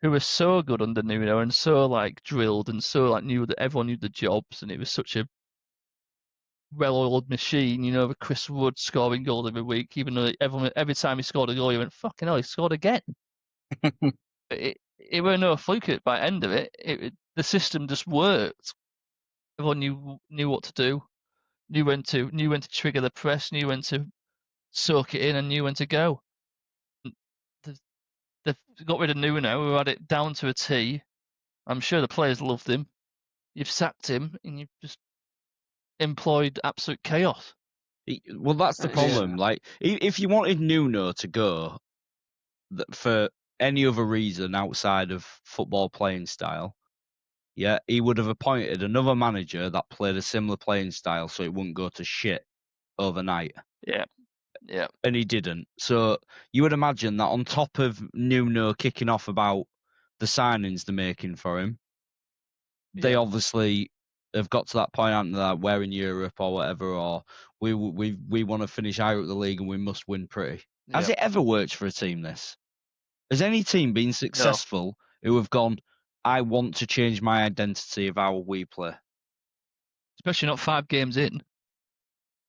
who were so good under Nuno and so like drilled and so like knew that everyone knew the jobs, and it was such a well-oiled machine, with Chris Wood scoring goals every week, even though every time he scored a goal, you went, "Fucking hell, he scored again." it were no fluke by the end of it. The system just worked. Everyone knew what to do, knew when to trigger the press, knew when to soak it in, and knew when to go. They've got rid of Nuno, who had it down to a T, I'm sure the players loved him. You've sacked him, and you've just employed absolute chaos. Well, that's the problem. Like, if you wanted Nuno to go for any other reason outside of football playing style, yeah, he would have appointed another manager that played a similar playing style, so it wouldn't go to shit overnight. Yeah. And he didn't. So you would imagine that on top of Nuno kicking off about the signings they're making for him, they obviously have got to that point, aren't they, that we're in Europe or whatever, or we want to finish higher up the league and we must win pretty. Has it ever worked for a team, this? Has any team been successful who have gone, I want to change my identity of how we play? Especially not 5 games in.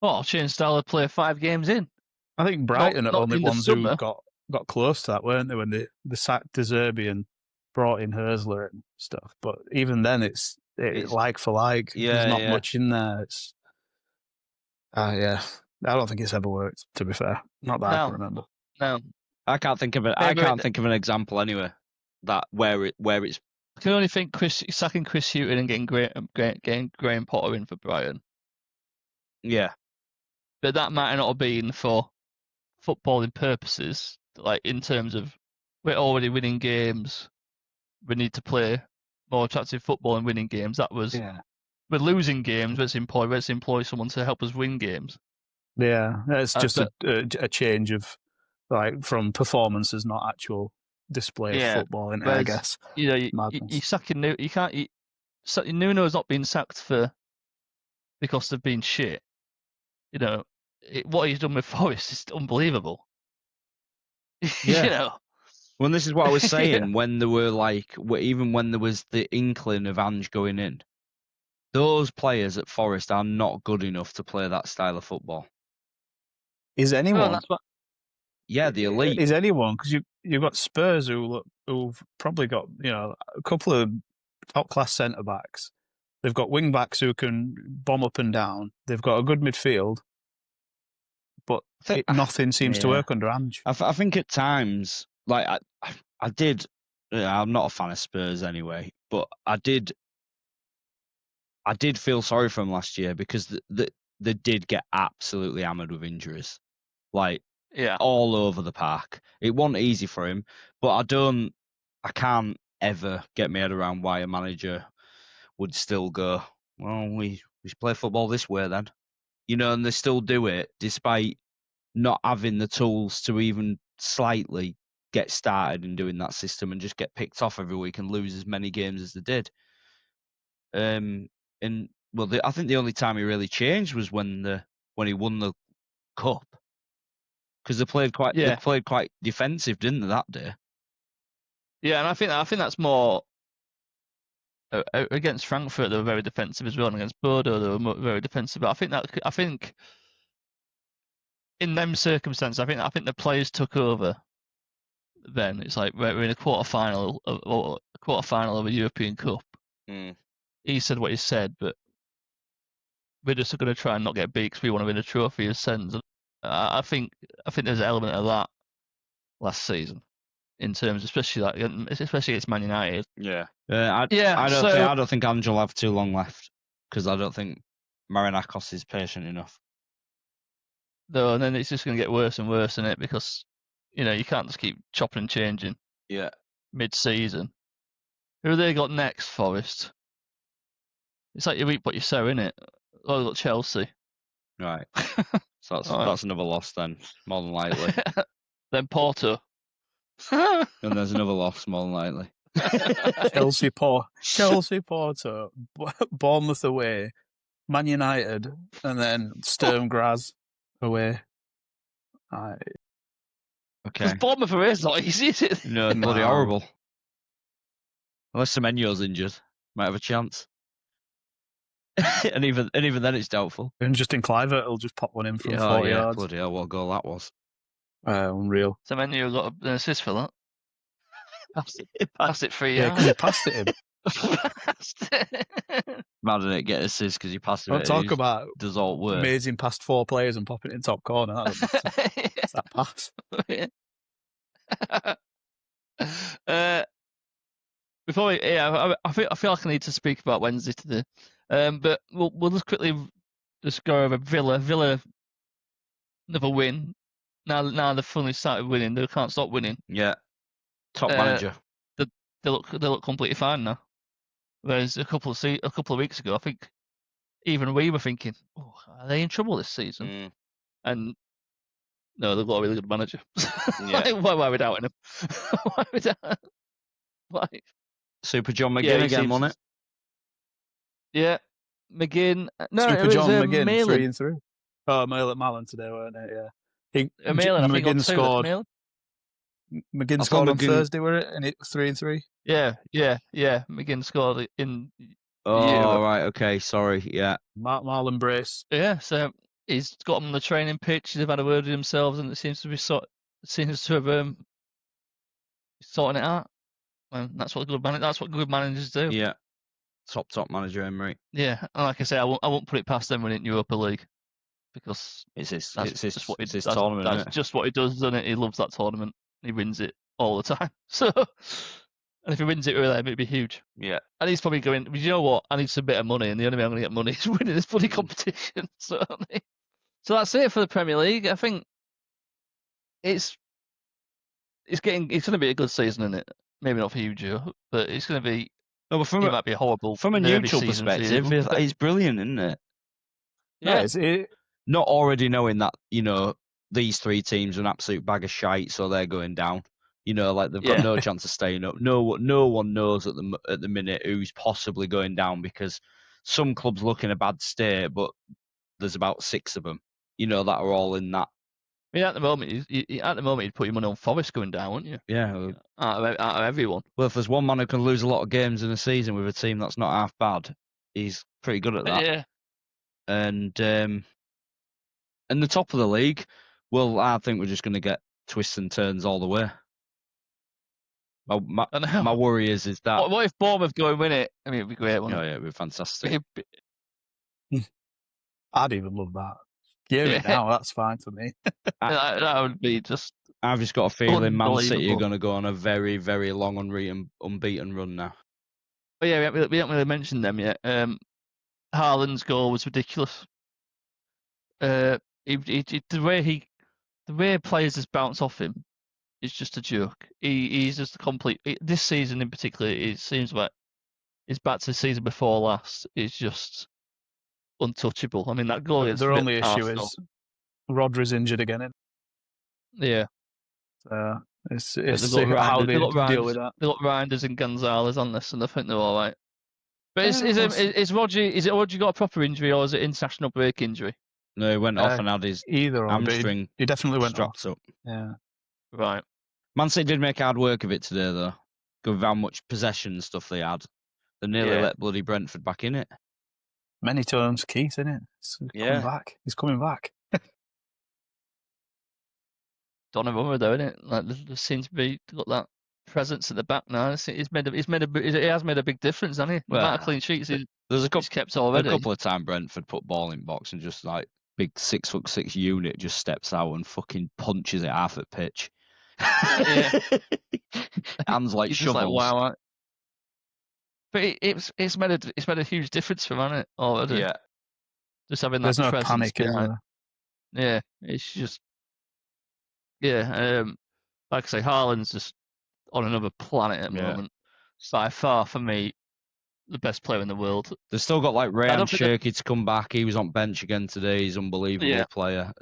Oh, I'll change style of play 5 games in. I think Brighton are not only in the ones who summer. got close to that, weren't they, when they sacked De Zerbi and brought in Herzler and stuff. But even then, it's like for like. There's not much in there. It's I don't think it's ever worked, to be fair. Not that I can remember. No. I can't think of it. I can't think of an example anyway that where it's. I can only think sacking Chris Hughton and getting Graham Potter in for Brighton. Yeah. But that might not have been for footballing purposes. Like, in terms of, we're already winning games, we need to play more attractive football and winning games. That was, we're losing games, let's employ someone to help us win games. Yeah, it's just a change of, like, from performances, not actual display of football, in it, I guess. You sacking Nuno's not been sacked because they've been shit. You know, what he's done with Forest is unbelievable. Yeah. You know. Well, this is what I was saying when there were even when there was the inkling of Ange going in, those players at Forest are not good enough to play that style of football. Is anyone? Yeah, the elite. Is anyone? Because you've got Spurs who've probably got a couple of top class centre backs. They've got wing backs who can bomb up and down. They've got a good midfield, but nothing seems to work under Ange. I think at times, like I did. I'm not a fan of Spurs anyway, but I did feel sorry for them last year because they did get absolutely hammered with injuries, all over the park. It wasn't easy for him, but I can't ever get my head around why a manager would still go, well, we should play football this way then. And they still do it despite not having the tools to even slightly get started in doing that system and just get picked off every week and lose as many games as they did. I think the only time he really changed was when he won the cup, because they played quite defensive, didn't they, that day? Yeah, and I think that's more against Frankfurt. They were very defensive as well, and against Bodo they were very defensive. But I think in them circumstances, I think the players took over. Then it's like we're in a quarter final of a European Cup. He said what he said, but we're just going to try and not get beat because we want to win a trophy as Sens. I think there's an element of that last season, in terms, especially against Man United. Yeah. I don't think Ange will have too long left, because I don't think Marinakos is patient enough. No, and then it's just going to get worse and worse, isn't it? Because you can't just keep chopping and changing. Yeah. Mid-season. Who have they got next, Forest? It's like you eat what you sow, innit? Oh, they've got Chelsea. Right. So that's another loss then, more than likely. Then Porto. And there's another loss, more than likely. Chelsea, Porto, Bournemouth away, Man United, and then Sturm Graz away. Okay. Because Bournemouth away is not easy, is it? No, it's bloody horrible. Unless Semenyo's injured, might have a chance. and even then, it's doubtful. And Justin Kluivert will just pop one in from 40 yards. Bloody hell, what a goal that was. Unreal. Semenyo got an assist for that. Passed it 3 yards. Yeah, because he passed it him. Mad at it, get assist because he passed it. Don't talk about does all work. Amazing past 4 players and popping it in top corner. It's that pass. I feel like I need to speak about Wednesday today. But we'll just quickly just go over Villa. Villa never win. Now they've finally started winning. They can't stop winning. Yeah. Top Uh, manager. They look completely fine now. Whereas a couple of weeks ago, I think even we were thinking, oh, are they in trouble this season? And no, they've got a really good manager. Yeah. Why are we doubting them? Why are we doubting? Why? Super John McGinn again, wasn't it? Yeah, McGinn. No, Super it was John McGinn, Malin. 3-3. Oh, Malin today, weren't it? Yeah. Malin, I think McGinn on scored. Malin? McGinn scored on Thursday, were it? And it was 3-3. Yeah. McGinn scored in. Oh, right. Okay. Sorry. Yeah. Marlon Brace. Yeah, so he's got them on the training pitch. They've had a word with themselves, and it seems to have sorting it out. And that's what good managers do. Yeah. Top manager, Emery. Yeah, and like I say, I won't put it past them winning Europa League because it's his tournament. That's just what he does, isn't it? He loves that tournament. He wins it all the time. So, and if he wins it with them, it'd be huge. Yeah. And he's probably going, you know what? I need some bit of money, and the only way I'm going to get money is winning this bloody competition. So that's it for the Premier League. I think it's going to be a good season, isn't it? Maybe not for you, Joe, but it's going to be. No, but it might be a horrible. From a neutral perspective, it's brilliant, isn't it? Yeah. Not already knowing that these three teams are an absolute bag of shite, so they're going down. Like they've got no chance of staying up. No one knows at the minute who's possibly going down because some clubs look in a bad state, but there's about 6 of them. That are all in that. I mean, at the moment, you'd put your money on Forest going down, wouldn't you? Yeah. Out of everyone. Well, if there's one man who can lose a lot of games in a season with a team that's not half bad, he's pretty good at that. Yeah. And the top of the league, well, I think we're just going to get twists and turns all the way. My worry is that. What if Bournemouth go and win it? I mean, it'd be great, wouldn't it? Yeah, it'd be fantastic. I'd even love that. Give it now, that's fine for me. That would be just. I've just got a feeling Man City are going to go on a very, very long unbeaten run now. But yeah, we haven't really mentioned them yet. Haaland's goal was ridiculous. The way players just bounce off him is just a joke. He's just a complete. This season in particular, it seems like it's back to the season before last. It's just untouchable. I mean, that goal is. Their only issue is Rodri's injured again. Yeah. It's how they deal with that. They've got Reinders and Gonzalez on this, and I think they're all right. But is Rodri got a proper injury, or is it international break injury? No, he went off and had his hamstring. He definitely went strapped off. Up. Yeah. Right. Man City did make hard work of it today, though. Given how much possession and stuff they had, they nearly let bloody Brentford back in it. Many times, Keith, isn't it? Coming back. He's coming back. Donnarumma, though, isn't it? Like there seems to be got that presence at the back now. He has made a big difference, hasn't he? The amount of clean sheets he's kept already. A couple of times Brentford put ball in box and just like big 6'6" unit just steps out and fucking punches it half at pitch. Yeah. Hands like shovels. Like, wow. But it's made a huge difference for him, hasn't it? Already. Yeah. Just having There's that no presence panic in behind. there. Yeah, it's just. Yeah, like I say, Haaland's just on another planet at the moment. It's by far, for me, the best player in the world. They've still got like Ryan Cherky to come back. He was on bench again today. He's an unbelievable player.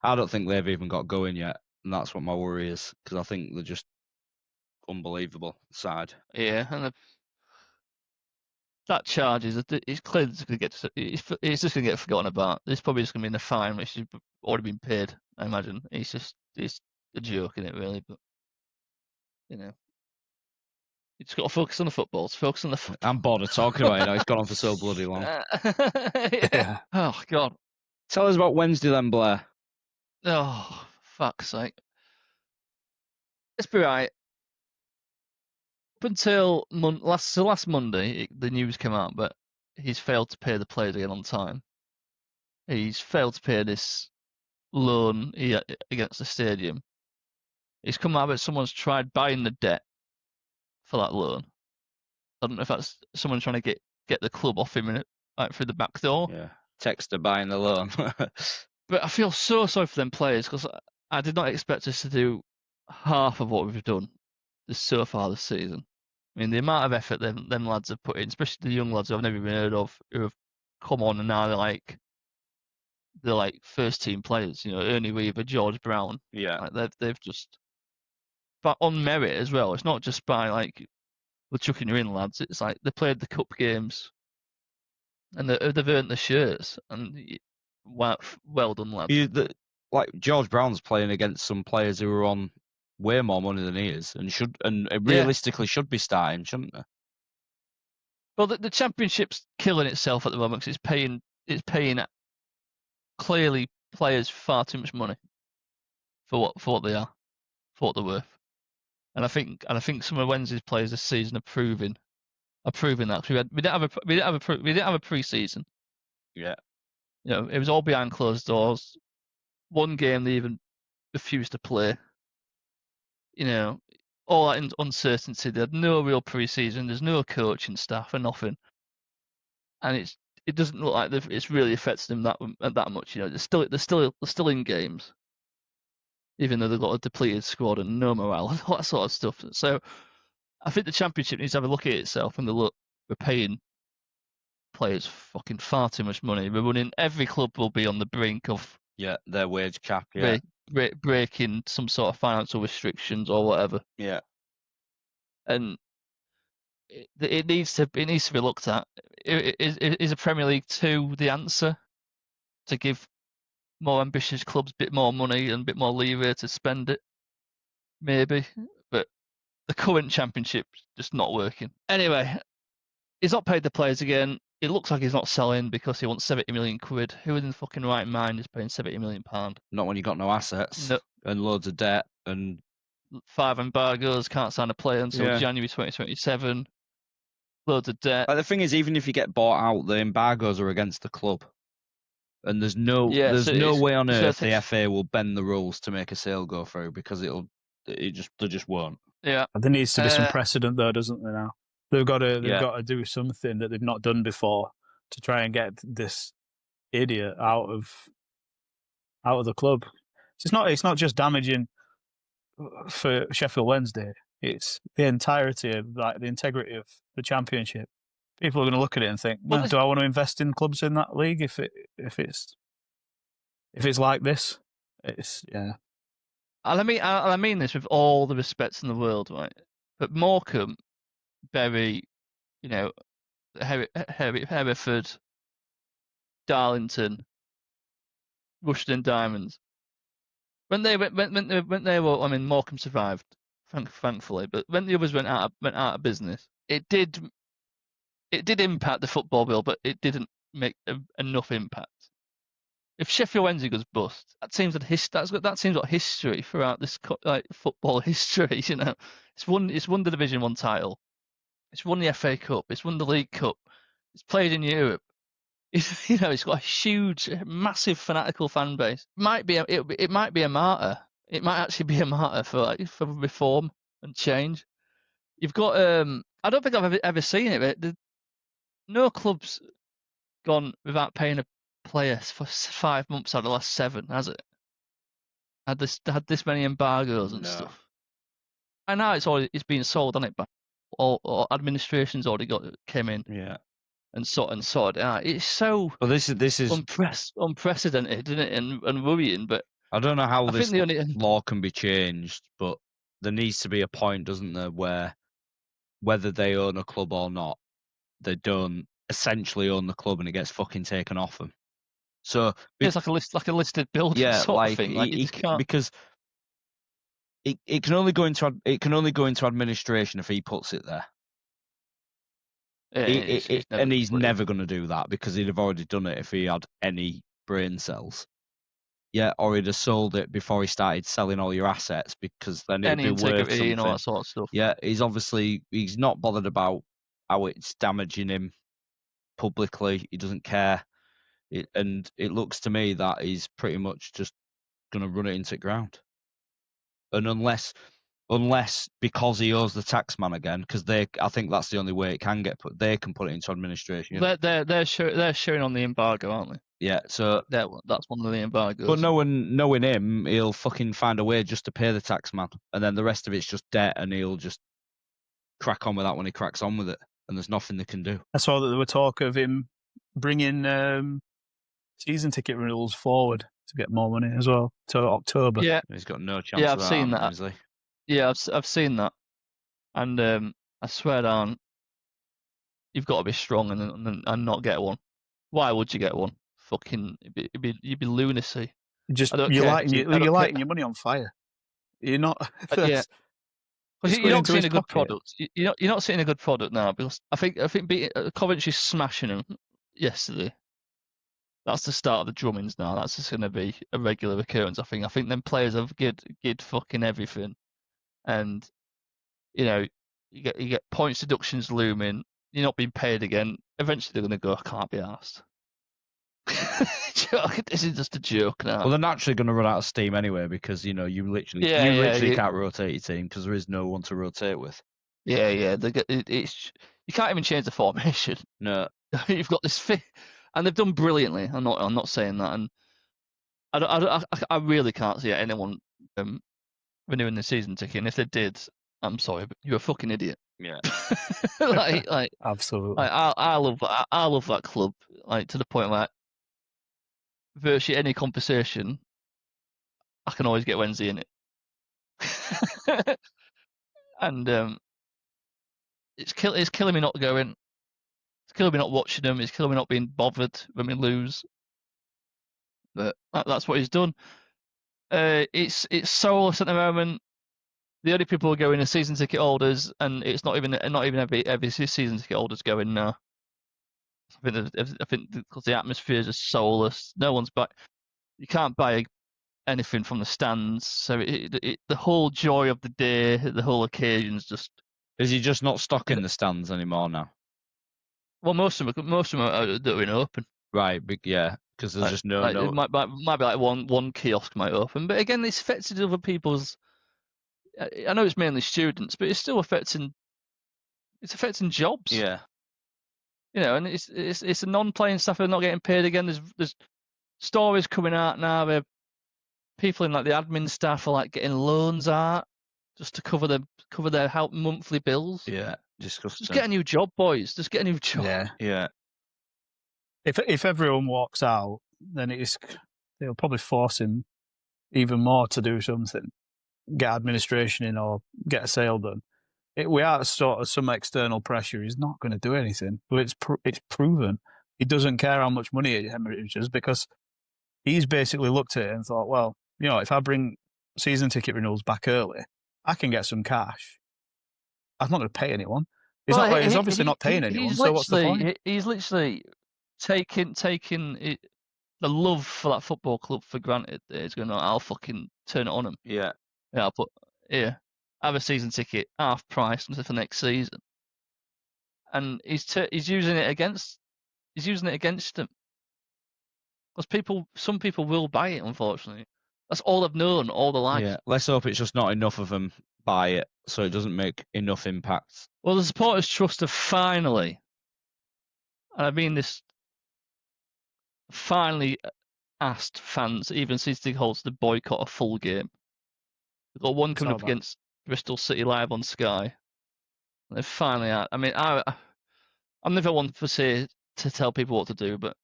I don't think they've even got going yet, and that's what my worry is, because I think they're just unbelievable side. Yeah, and that charge it's clearly just going to get it's just going to get forgotten about. It's probably just going to be in the fine, which has already been paid, I imagine. It's a joke in it, really, but you just got to focus on the football. Focus on the football. I'm bored of talking about it now. It's gone on for so bloody long. Yeah. Oh God. Tell us about Wednesday then, Blair. Oh, fuck's sake. Let's be right. Up until last Monday, the news came out, but he's failed to pay the players again on time. He's failed to pay this loan against the stadium. It's come out that someone's tried buying the debt for that loan, I don't know if that's someone trying to get the club off him through the back door. Yeah, Texter buying the loan. But I feel so sorry for them players because I did not expect us to do half of what we've done so far this season. I mean, the amount of effort them lads have put in, especially the young lads who I've never even heard of, who have come on and now they're like first team players. You know, Ernie Weaver, George Brown. Yeah. Like they've just, but on merit as well. It's not just by like we're chucking you in, lads. It's like they played the cup games and they've earned the shirts. And well done, lads. Like George Brown's playing against some players who are on way more money than he is, and realistically should be starting, shouldn't they? Well, the championship's killing itself at the moment because it's paying clearly players far too much money for what they are, for what they're worth. And I think some of Wednesday's players this season are proving that. We didn't have a pre-season. Yeah. You know, it was all behind closed doors. One game they even refused to play. You know, all that uncertainty. They had no real pre-season. There's no coaching staff and nothing. And it doesn't look like it's really affected them that much. You know, they're still in games, even though they've got a depleted squad and no morale and all that sort of stuff. So I think the championship needs to have a look at itself and we're paying players fucking far too much money. Every club will be on the brink of their wage cap, breaking some sort of financial restrictions or whatever. Yeah. And it needs to be looked at. Is a Premier League 2 the answer to give more ambitious clubs a bit more money and a bit more leeway to spend it? Maybe, but the current championship's just not working. Anyway, he's not paid the players again. It looks like he's not selling because he wants 70 million quid. Who in the fucking right mind is paying 70 million £? Not when you got no assets and loads of debt and 5 embargoes, can't sign a player until January 2027. Loads of debt. Like the thing is, even if you get bought out, the embargoes are against the club, and there's no way on earth the FA will bend the rules to make a sale go through because they just won't. Yeah, there needs to be some precedent though, doesn't there? Now they've got to do something that they've not done before to try and get this idiot out of the club. It's not just damaging for Sheffield Wednesday. It's the entirety of the integrity of the championship. People are going to look at it and think, do I want to invest in clubs in that league if it's like this? It's And I mean this with all the respect in the world, right? But Morecambe, Bury, you know, Hereford, Darlington, Rushden Diamonds. When they were, I mean, Morecambe survived, thankfully, but when the others went out of business, it did impact the football bill, but it didn't make enough impact. If Sheffield Wednesday goes bust, that seems like history throughout this football history. You know, it's won the Division 1 title, it's won the FA Cup, it's won the League Cup, it's played in Europe. It's got a huge, massive fanatical fan base. It might be a martyr. It might actually be a martyr for reform and change. You've got I don't think I've ever seen it, but no club's gone without paying a player for 5 months out of the last 7, has it? Had this many embargoes and stuff. I know it's been sold, hasn't it? But or administration's already came in. Yeah. And sorted out. It's so. Well, this is unprecedented, isn't it? And worrying. But I don't know how this law can be changed, but there needs to be a point, doesn't there, where whether they own a club or not, they don't essentially own the club, and it gets fucking taken off them. So it's like a listed building sort of thing. Because it can only go into administration if he puts it there. Yeah, he's never going to do that because he'd have already done it if he had any brain cells. Yeah, or he'd have sold it before he started selling all your assets because then it'd be worth something. And all that sort of stuff. Yeah, he's not bothered about how it's damaging him publicly. He doesn't care. And it looks to me that he's pretty much just going to run it into the ground. And unless unless because he owes the taxman again, because I think that's the only way it can get put. They can put it into administration. They're showing on the embargo, aren't they? Yeah, so that's one of the embargoes. But knowing him, he'll fucking find a way just to pay the taxman, and then the rest of it's just debt, and he'll just crack on with that when he cracks on with it, and there's nothing they can do. I saw that there were talk of him bringing season ticket renewals forward to get more money as well to October. Yeah, he's got no chance. Yeah, I've seen that. Yeah, I've seen that, and I swear down, you've got to be strong and not get one. Why would you get one? Fucking, you'd be lunacy. You're lighting your money on fire. You're not. Yeah. Because you're not seeing a good product. You're not seeing a good product now, because I think Coventry smashing them yesterday. That's the start of the drummings now. That's just going to be a regular occurrence. I think them players have gid fucking everything, and you get points deductions looming. You're not being paid again. Eventually, they're going to go, I can't be arsed. This is just a joke now. Well, they're naturally going to run out of steam anyway, because you literally can't rotate your team because there is no one to rotate with. Yeah. You can't even change the formation. No, you've got this fit, and they've done brilliantly. I'm not saying that, and I really can't see anyone renewing the season ticket. And if they did, I'm sorry, but you're a fucking idiot. Yeah. like absolutely. Like, I love that club, like, to the point where virtually any conversation, I can always get Wednesday in it. And it's killing me not going. It's killing me not watching them. It's killing me not being bothered when we lose. But that's what he's done. It's soulless at the moment. The only people who are going are season ticket holders, and it's not even every season ticket holders going now. I think because the atmosphere is just soulless. No one's back. You can't buy anything from the stands, so the whole joy of the day, the whole occasion's just. Is he just not stocking the stands anymore now? Well, most of them are doing open. Right, yeah, because there's just no. It might be like one kiosk might open, but again, it's affected other people's. I know it's mainly students, but it's still affecting. It's affecting jobs. Yeah. And it's a non-playing staff who are not getting paid again. There's stories coming out now where people in like the admin staff are like getting loans out just to cover their monthly bills. Yeah, disgusting. Just get a new job, boys. Just get a new job. Yeah. If everyone walks out, then they'll probably force him even more to do something, get administration in or get a sale done. Without sort of some external pressure, he's not going to do anything. But it's proven he doesn't care how much money it hemorrhages, because he's basically looked at it and thought, well, if I bring season ticket renewals back early, I can get some cash. I'm not going to pay anyone. He's obviously not paying anyone. So what's the point? He's literally taking the love for that football club for granted. He's going, I'll fucking turn it on him. Yeah. Yeah, I'll put have a season ticket half price for next season, and he's using it against them, because some people will buy it. Unfortunately, that's all they've known all their life. Yeah, let's hope it's just not enough of them buy it, so it doesn't make enough impact. Well, the Supporters Trust have finally, and I mean this, finally asked fans, even season ticket holders, to boycott a full game. They've got one coming up against Bristol City live on Sky. And they've finally out. I mean, I'm never one to tell people what to do, but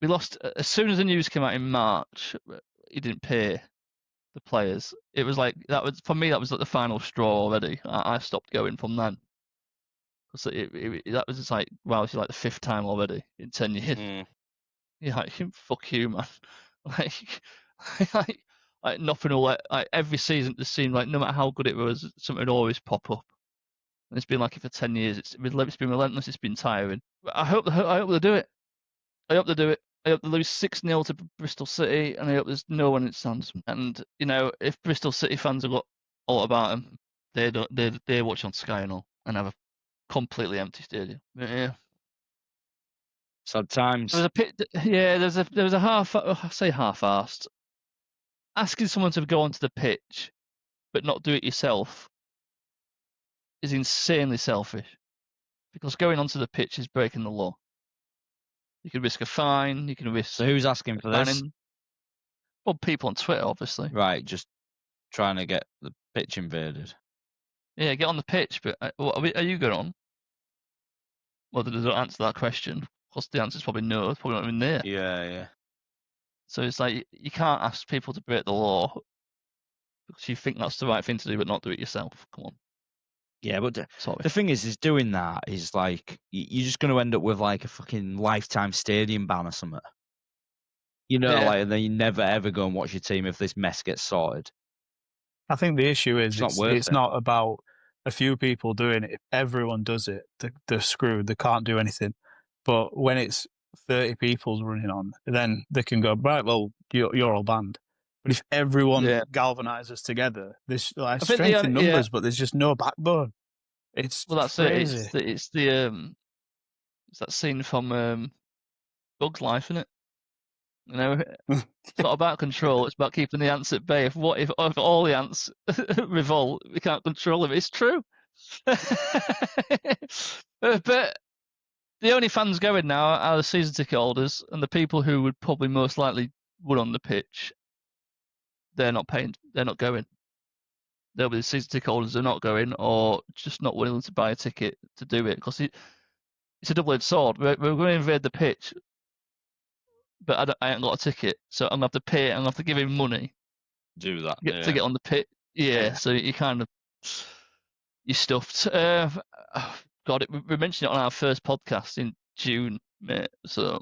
we lost as soon as the news came out in March. He didn't pay the players. It was like that was for me. That was like the final straw already. I stopped going from then, because that was just like, wow, it's like the 5th time already in 10 years. Yeah, like, fuck you, man. Like nothing will every season it seemed like, no matter how good it was, something would always pop up. And it's been like it for 10 years. It's been relentless. It's been tiring. But I hope they do it. I hope they do it. I hope they lose 6-0 to Bristol City, and I hope there's no one in stands. And if Bristol City fans have got all about them, they watch on Sky and all, and have a completely empty stadium. But yeah. Sad times. There was a half-assed asking someone to go onto the pitch but not do it yourself is insanely selfish. Because going onto the pitch is breaking the law. You can risk a fine. You can risk. So who's asking for this? Well, people on Twitter, obviously. Right, just trying to get the pitch invaded. Yeah, get on the pitch. But are you going on? Well, they don't answer that question. Of course, the answer is probably no. It's probably not even there. Yeah. So it's like you can't ask people to break the law because you think that's the right thing to do, but not do it yourself. Come on. Yeah, but the thing is doing that is like you're just going to end up with like a fucking lifetime stadium ban or something. Like, and then you never ever go and watch your team if this mess gets sorted. I think the issue is it's not about a few people doing it. If everyone does it, they're screwed. They can't do anything. But when it's 30 people's running on, then they can go, right, well, you're all banned. But if everyone galvanizes together, there's strength in numbers, but there's just no backbone. It's crazy. It's that scene from Bug's Life, isn't it? It's not about control. It's about keeping the ants at bay. If all the ants revolt, we can't control them. It's true. But the only fans going now are the season ticket holders and the people who would probably most likely would on the pitch. They're not paying. They're not going. There'll be the season ticket holders who are not going, or just not willing to buy a ticket to do it because it's a double-edged sword. We're going to invade the pitch, but I ain't got a ticket, so I'm gonna have to pay. I'm gonna have to give him money. Do that to get on the pitch. Yeah, so you kind of you're stuffed. God, we mentioned it on our first podcast in June, mate. So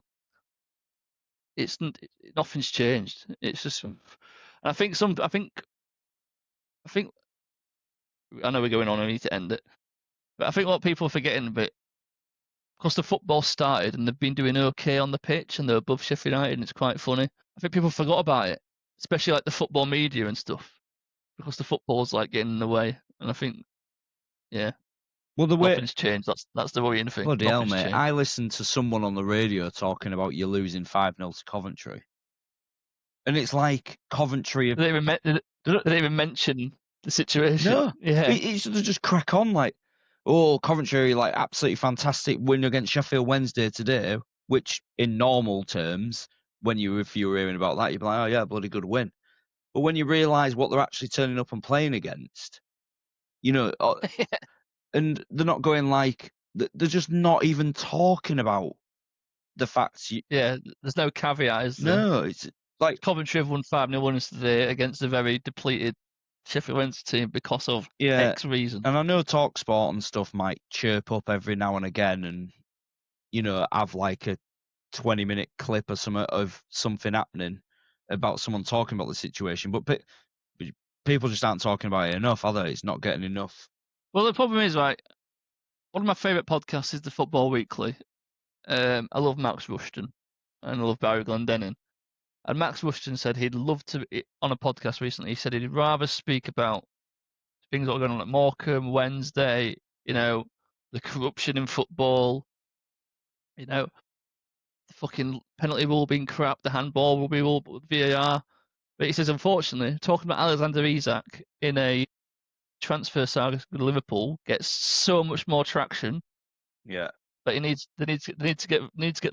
it's nothing's changed. It's just, and I think I know we're going on. I need to end it, but I think what people are forgetting a bit, because the football started and they've been doing okay on the pitch and they're above Sheffield United, and it's quite funny. I think people forgot about it, especially like the football media and stuff, because the football's like getting in the way. And I think, well, the way nothing's changed. That's the worrying thing. Bloody hell, mate! I listened to someone on the radio talking about you losing 5-0 to Coventry, and it's like Coventry. Did they even mention the situation? No, it should just crack on like, oh, Coventry, like, absolutely fantastic win against Sheffield Wednesday today, which in normal terms, if you were hearing about that, you'd be like, oh yeah, bloody good win. But when you realise what they're actually turning up and playing against, and they're not going like, they're just not even talking about the facts. There's no caveat, is there? No, it's like Coventry have won 5-0 winners today against a very depleted Sheffield Wednesday team because of X reason. And I know TalkSport and stuff might chirp up every now and again and, have like a 20-minute clip or something of something happening about someone talking about the situation. But people just aren't talking about it enough, are they? It's not getting enough. Well, the problem is, right, one of my favourite podcasts is the Football Weekly. I love Max Rushton and I love Barry Glendenning. And Max Rushton said he'd love to, on a podcast recently, he said he'd rather speak about things that are going on at Morecambe, Wednesday, the corruption in football, the fucking penalty rule being crap, the handball will be all VAR. But he says, unfortunately, talking about Alexander Isak in a transfer saga with Liverpool gets so much more traction. Yeah. But they need to get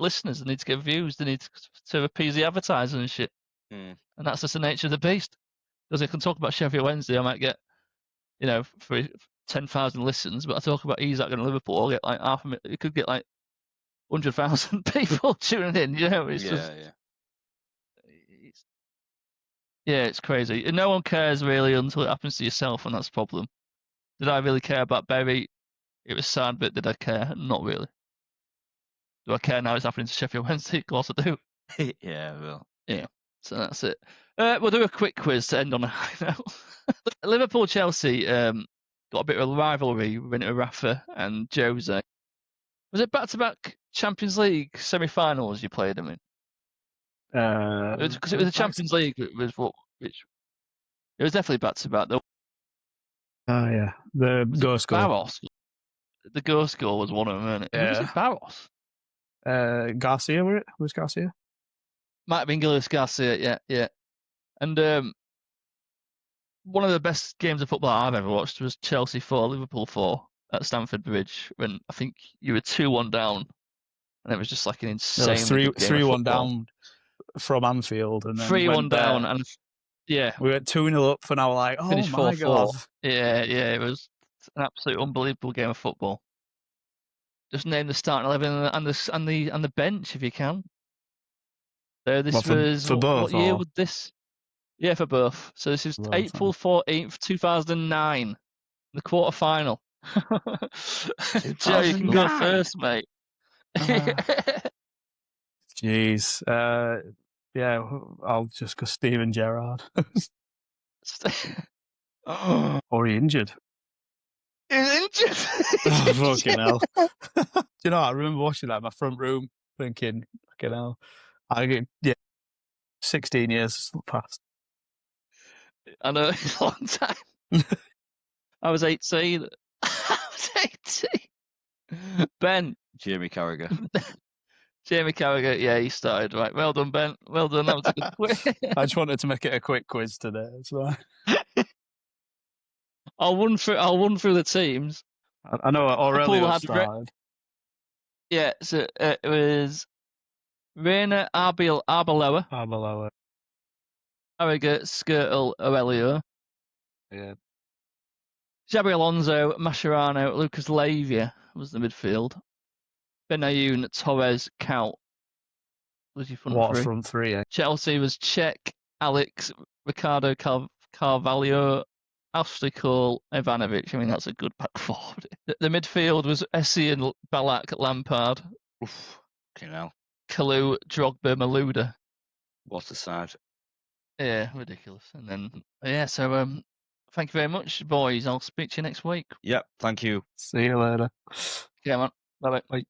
listeners, they need to get views, they need to appease the advertisers and shit. And that's just the nature of the beast. Because I can talk about Sheffield Wednesday, I might get, for 10,000 listens, but I talk about Isak and Liverpool, I'll get like half a million. It could get like 100,000 people tuning in. It's crazy. And no one cares really until it happens to yourself, and that's the problem. Did I really care about Berry? It was sad, but did I care? Not really. Do I care now it's happening to Sheffield Wednesday? Of course I do. Yeah, so that's it. We'll do a quick quiz to end on a high note. Liverpool-Chelsea got a bit of a rivalry with Rafa and Jose. Was it back-to-back Champions League semi-finals you played them in? Because it was the Champions League. It was definitely back-to-back. Oh yeah, the ghost goal. Barros. The ghost goal was one of them, wasn't it? Yeah. Who was it? Barros. Garcia, were it? Was Garcia? Might have been Luis Garcia, yeah. And one of the best games of football I've ever watched was Chelsea 4, Liverpool 4 at Stamford Bridge when I think you were 2-1 down, and it was just like an It was insanely good game of 3-1 football. down from Anfield, and then 3-1 down, and yeah, we went 2-0 up, and I was like, "Oh finished my 4-4. god!" Yeah, it was an absolute unbelievable game of football. Just name the starting 11 and the bench if you can. So this was for both, what year or? was this? Yeah, for both. So this is Both, April 14th, 2009, the quarter final. Joe, you can go 2009. first, mate. Jeez. Yeah, I'll just go Steven Gerrard. Or he injured. He's injured. Oh, fucking hell. Do you know, I remember watching that in my front room thinking, fucking hell. 16 years passed. I know, it's a long time. I was 18. Ben. Jamie Carragher. Jamie Carragher, yeah, he started. Right, well done, Ben. Well done, that was a good quiz. I just wanted to make it a quick quiz today. So. I'll run through the teams. I know Aurelio started. Yeah, so it was Reina Arbeloa, Carragher, Skirtle, Aurelio. Yeah. Xabi Alonso, Mascherano, Lucas Lavia was the midfield. Benayoun, Torres, Count was your front three. Eh? Chelsea was Cech, Alex, Ricardo Carvalho, Ashley Cole, Ivanovic. I mean, that's a good back forward. The midfield was Essien, Ballack, Lampard. Oof, fucking hell. Kalou, Drogba, Malouda. What a side. Yeah, ridiculous. And then, yeah, so thank you very much, boys. I'll speak to you next week. Yep, thank you. See you later. Okay, man. Bye-bye. Bye.